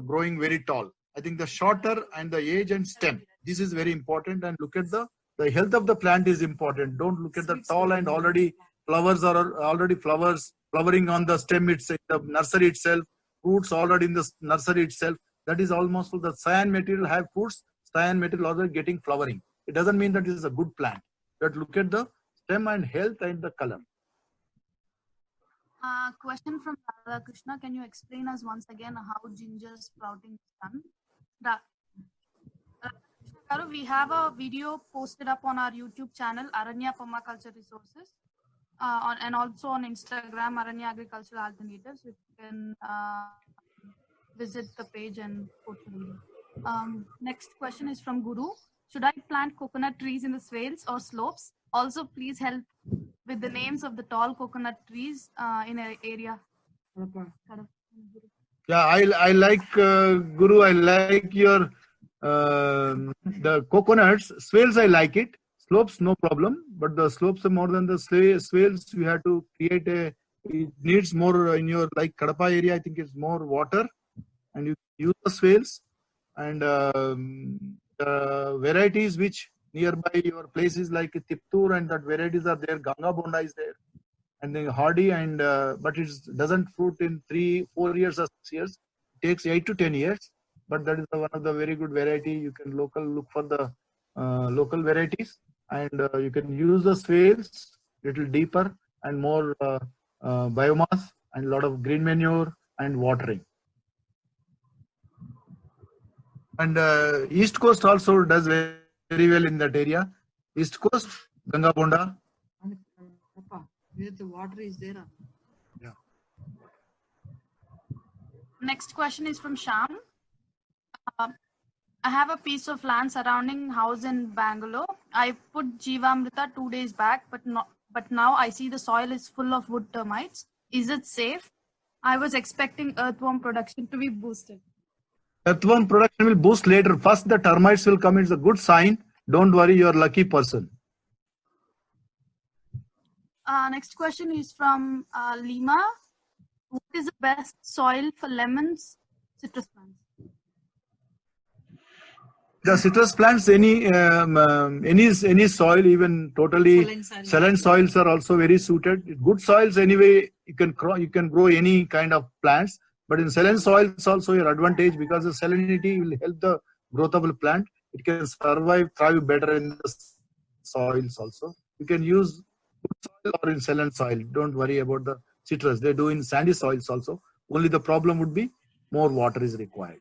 [SPEAKER 3] growing very tall. I think the shorter and the age and stem. This is very important, and look at the health of the plant is important. Don't look at the tall and already flowers are already flowering on the stem itself, the nursery itself, fruits already in the nursery itself. That is almost the cyan material have fruits, cyan material already getting flowering. It doesn't mean that it is a good plant. But look at the stem and health and the color.
[SPEAKER 4] Question from Radha Krishna. Can you explain us once again how ginger sprouting is done? We have a video posted up on our YouTube channel, Aranya Permaculture Resources, and also on Instagram, Aranya Agricultural Alternatives. You can visit the page and go to the video. Next question is from Guru. Should I plant coconut trees in the swales or slopes? Also, please help with the names of the tall coconut trees in an area.
[SPEAKER 3] Yeah, I like Guru. I like your the coconuts. Swales, I like it. Slopes, no problem. But the slopes are more than the swales. You have to create it needs more in your like Kadapa area. I think it's more water and you use the swales, and the varieties which nearby your places like Tiptur and that varieties are there. Ganga Bonda is there, and then hardy, and but it doesn't fruit in 3-4 years or 6 years. It takes 8 to 10 years, but that is one of the very good variety. You can look for the local varieties, and you can use the swales little deeper and more biomass and a lot of green manure and watering. And East Coast also does very well in that area. East Coast, Ganga Bonda.
[SPEAKER 2] Where the water is there.
[SPEAKER 3] Yeah.
[SPEAKER 4] Next question is from Sham. I have a piece of land surrounding house in Bangalore. I put Jivamrita 2 days back, but now I see the soil is full of wood termites. Is it safe? I was expecting earthworm production to be boosted.
[SPEAKER 3] Earthworm production will boost later. First, the termites will come. It's a good sign. Don't worry, you're a lucky person.
[SPEAKER 4] Next question is from Lima. What is the best soil for lemons, citrus plants?
[SPEAKER 3] The citrus plants, any soil, even totally saline soils are also very suited. Good soils anyway, you can grow any kind of plants. But in saline soils also your advantage, because the salinity will help the growth of the plant. It can thrive better in the soils also. You can use good soil or in saline soil. Don't worry about the citrus. They do in sandy soils also. Only the problem would be more water is required.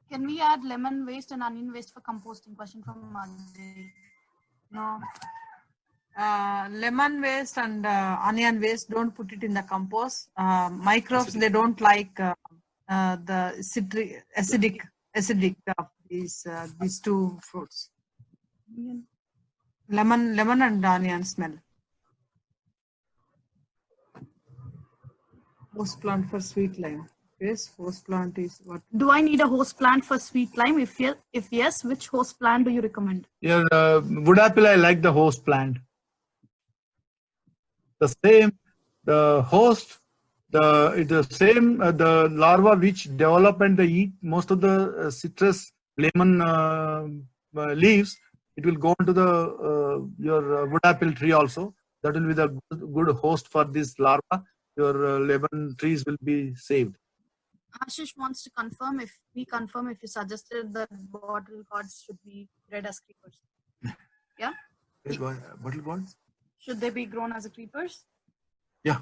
[SPEAKER 4] Can we add lemon waste and onion waste for composting? Question from Ajay.
[SPEAKER 2] No. Lemon waste and onion waste, don't put it in the compost. Microbes, they don't like the acidic of these two fruits. Lemon and onion smell. Host plant for sweet lime. Yes, host plant is what?
[SPEAKER 4] Do I need a host plant for sweet lime? If yes, which host plant do you recommend?
[SPEAKER 3] Yeah, wood apple, I like the host plant. The larva which develop and they eat most of the citrus lemon leaves, it will go into the your wood apple tree also. That will be the good host for this larva. Your lemon trees will be saved.
[SPEAKER 4] Ashish wants to confirm if you suggested that bottle gourds should be bred as creepers. Yeah?
[SPEAKER 3] Bottle gourds?
[SPEAKER 4] Should they be grown as creepers?
[SPEAKER 3] Yeah.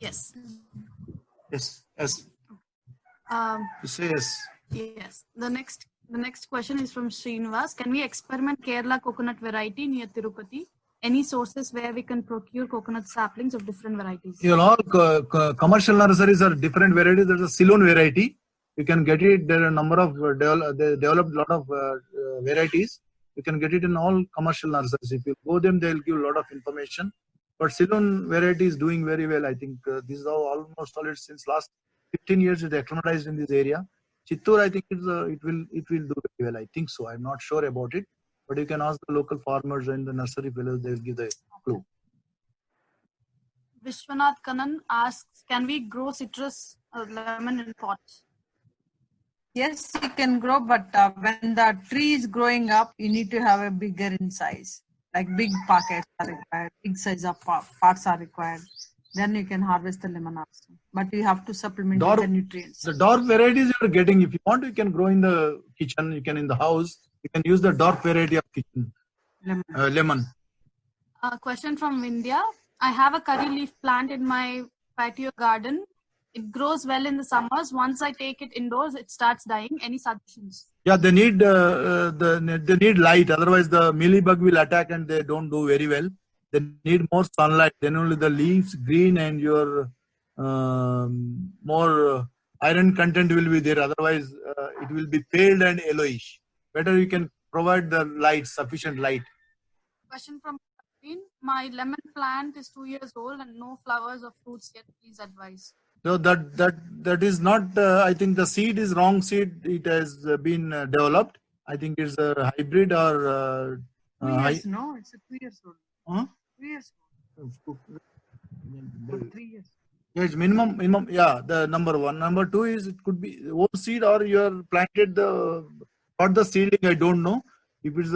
[SPEAKER 4] Yes.
[SPEAKER 3] Yes. Yes. You say yes.
[SPEAKER 4] Yes. The next question is from Srinivas. Can we experiment Kerala coconut variety near Tirupati? Any sources where we can procure coconut saplings of different varieties?
[SPEAKER 3] All commercial nurseries are different varieties. There's a Ceylon variety. You can get it. There are a number of they developed a lot of varieties. You can get it in all commercial nurseries. If you go them, they'll give a lot of information. But Ceylon variety is doing very well. I think this is almost all since last 15 years it acclimatized in this area. Chittur, I think it will do very well. I think so. I'm not sure about it. But you can ask the local farmers and the nursery fellows, they will give the clue.
[SPEAKER 4] Vishwanath Kanan asks, can we grow citrus or lemon in pots?
[SPEAKER 2] Yes, you can grow, but when the tree is growing up, you need to have a bigger in size. Like big pockets are required, big size of pots are required. Then you can harvest the lemon also. But you have to supplement with the nutrients.
[SPEAKER 3] The dwarf varieties you are getting, if you want, you can grow in the kitchen, you can in the house. You can use the dwarf variety of kitchen lemon.
[SPEAKER 4] Question from India. I have a curry leaf plant in my patio garden. It grows well in the summers. Once I take it indoors, it starts dying. Any suggestions?
[SPEAKER 3] Yeah, they need they need light. Otherwise, the mealybug will attack and they don't do very well. They need more sunlight. Then only the leaves green and your more iron content will be there. Otherwise, it will be pale and yellowish. Better you can provide the light, sufficient light.
[SPEAKER 4] Question from Praveen. My lemon plant is 2 years old and no flowers or fruits yet. Please advise.
[SPEAKER 3] No, that is not. I think the seed is wrong seed. It has been developed. I think it's a hybrid or.
[SPEAKER 2] No, it's a 2 years old.
[SPEAKER 3] Huh?
[SPEAKER 2] 3 years. For 3 years.
[SPEAKER 3] Yeah, it's minimum. Yeah, the number one. Number two is it could be old seed or you are planted got the seedling. I don't know if it's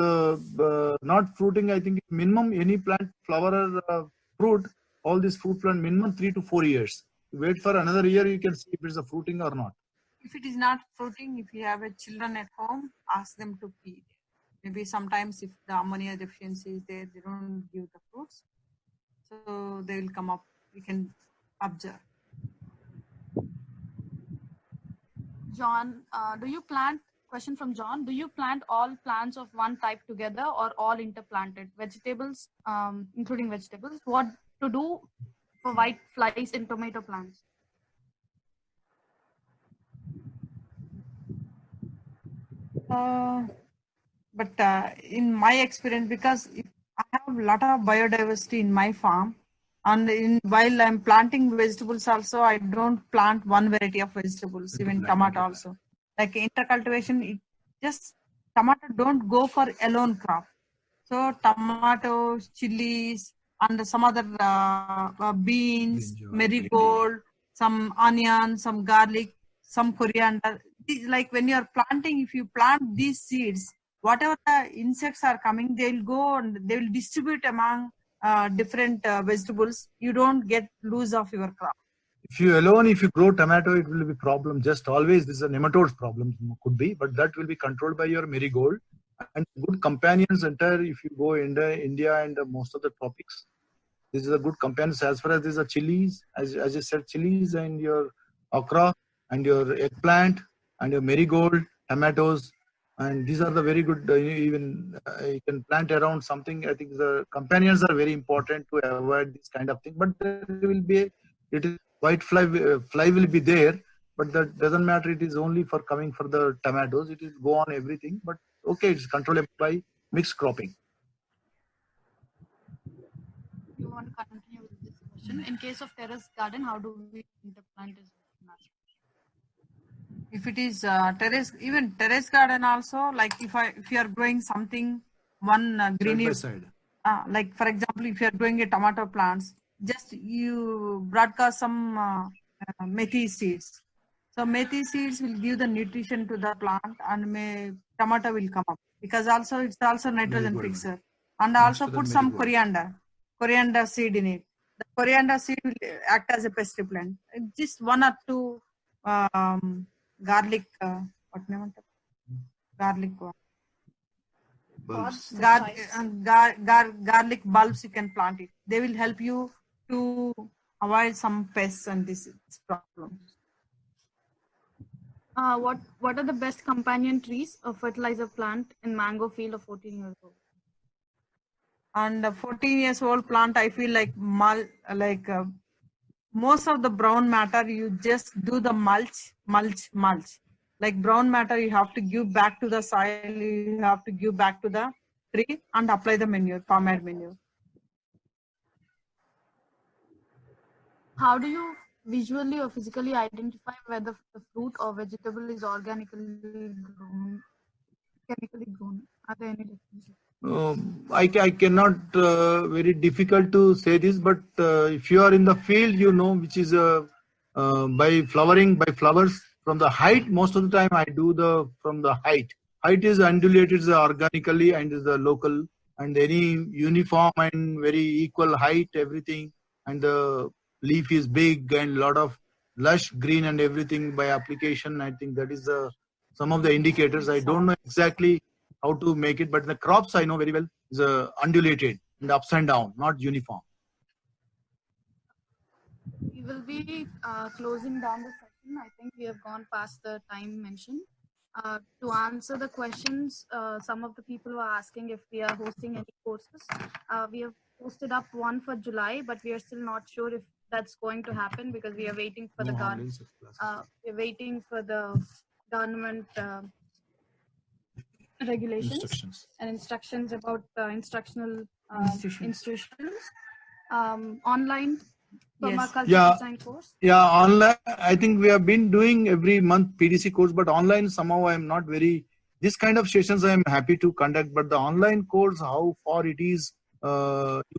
[SPEAKER 3] not fruiting. I think minimum any plant, flower or fruit, all these fruit plant minimum 3 to 4 years. Wait for another year, you can see if it's a fruiting or not.
[SPEAKER 2] If it is not fruiting, if you have a children at home, ask them to feed. Maybe sometimes if the ammonia deficiency is there, they don't give the fruits. So they will come up. We can observe.
[SPEAKER 4] John, question from John, do you plant all plants of one type together or all interplanted? Vegetables, including vegetables. What to do for white flies in tomato plants?
[SPEAKER 2] But in my experience, because I have a lot of biodiversity in my farm, and while I'm planting vegetables also, I don't plant one variety of vegetables, even tomato also. Like intercultivation, tomato don't go for alone crop. So tomatoes, chilies, and some other beans, marigold, some onion, some garlic, some coriander. Like when you are planting, if you plant these seeds, whatever the insects are coming, they'll go and they will distribute among different vegetables. You don't get loose of your crop.
[SPEAKER 3] If you grow tomato, it will be problem. Just always this is a nematodes problem could be, but that will be controlled by your marigold and good companions. Entire if you go in India and most of the tropics, this is a good companions as far as these are chilies, as I said, chilies and your okra and your eggplant and your marigold, tomatoes, and these are the very good. You can plant around something. I think the companions are very important to avoid this kind of thing. But there will be white fly will be there, but that doesn't matter. It is only for coming for the tomatoes. It will go on everything, but okay, it's controlled by mixed cropping.
[SPEAKER 4] You want to continue with this question? In case of terrace garden, how do we interplant this?
[SPEAKER 2] If it is terrace garden also, like if you are growing something, one green
[SPEAKER 3] side.
[SPEAKER 2] Like for example, if you are growing a tomato plants, just you broadcast some methi seeds. So methi seeds will give the nutrition to the plant, and tomato will come up, because also it's also nitrogen fixer. And also put some coriander seed in it. The coriander seed will act as a pest repellent. Just 1 or 2 garlic, garlic
[SPEAKER 3] bulbs.
[SPEAKER 2] Garlic bulbs, you can plant it. They will help you to avoid some pests and this problems.
[SPEAKER 4] What are the best companion trees of fertilizer plant in mango field of 14 years old?
[SPEAKER 2] And 14 years old plant, I feel like most of the brown matter, you just do the mulch. Like brown matter, you have to give back to the soil, you have to give back to the tree and apply the manure, pomade manure.
[SPEAKER 4] How do you visually or physically identify whether the fruit or vegetable is organically grown, chemically grown? Are there any differences?
[SPEAKER 3] I cannot, very difficult to say this, but if you are in the field, you know, which is by flowers from the height. Most of the time I do from the height. Height is undulated organically and is the local, and any uniform and very equal height, everything, and the leaf is big and lot of lush green and everything by application. I think that is some of the indicators. I don't know exactly how to make it, but the crops I know very well is undulated and ups and down, not uniform.
[SPEAKER 4] We will be closing down the session. I think we have gone past the time mentioned. To answer the questions, some of the people were asking if we are hosting any courses. We have posted up one for July, but we are still not sure if that's going to happen, because we are waiting for we're waiting for the government regulations and instructions about instructional institutions. Online permaculture design course.
[SPEAKER 3] Yeah, online. I think we have been doing every month PDC course, but online somehow I am not very. This kind of sessions I am happy to conduct, but the online course, how far it is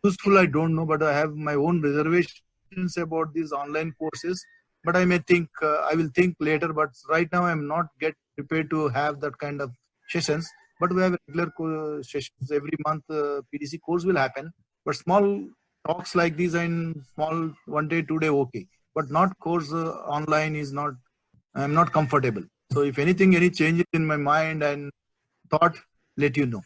[SPEAKER 3] useful, I don't know, but I have my own reservations about these online courses. But I may think, I will think later, but right now I'm not get prepared to have that kind of sessions. But we have regular sessions every month. PDC course will happen, but small talks like these and small 1 day, 2 day, okay. But not course online is not, I'm not comfortable. So if anything, any changes in my mind and thought, let you know.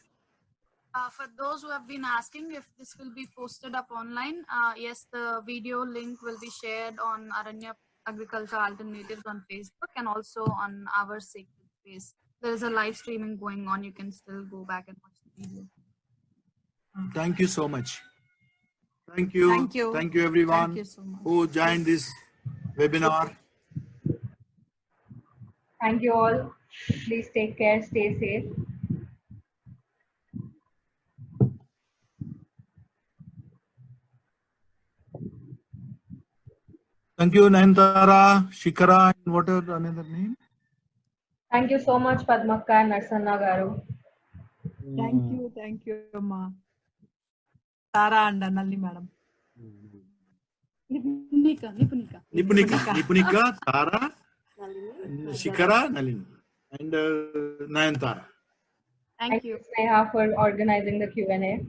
[SPEAKER 4] For those who have been asking if this will be posted up online, yes, the video link will be shared on Aranya Agriculture Alternatives on Facebook and also on our sacred space. There is a live streaming going on. You can still go back and watch the video.
[SPEAKER 3] Thank you so much. Thank you.
[SPEAKER 2] Thank you.
[SPEAKER 3] Thank you everyone
[SPEAKER 2] Thank you so much.
[SPEAKER 3] who joined this webinar.
[SPEAKER 5] Thank you all. Please take care. Stay safe.
[SPEAKER 3] Thank you, Nayantara, Shikara, and what are another name?
[SPEAKER 5] Thank you so much, Padmakka and Narsanna Garu.
[SPEAKER 2] Thank you, Ma. Tara and Nalli madam.
[SPEAKER 3] Nipunika, Tara, Shikara, Nalini, and Nayantara.
[SPEAKER 4] Thank you.
[SPEAKER 5] Sneha for organizing the Q&A.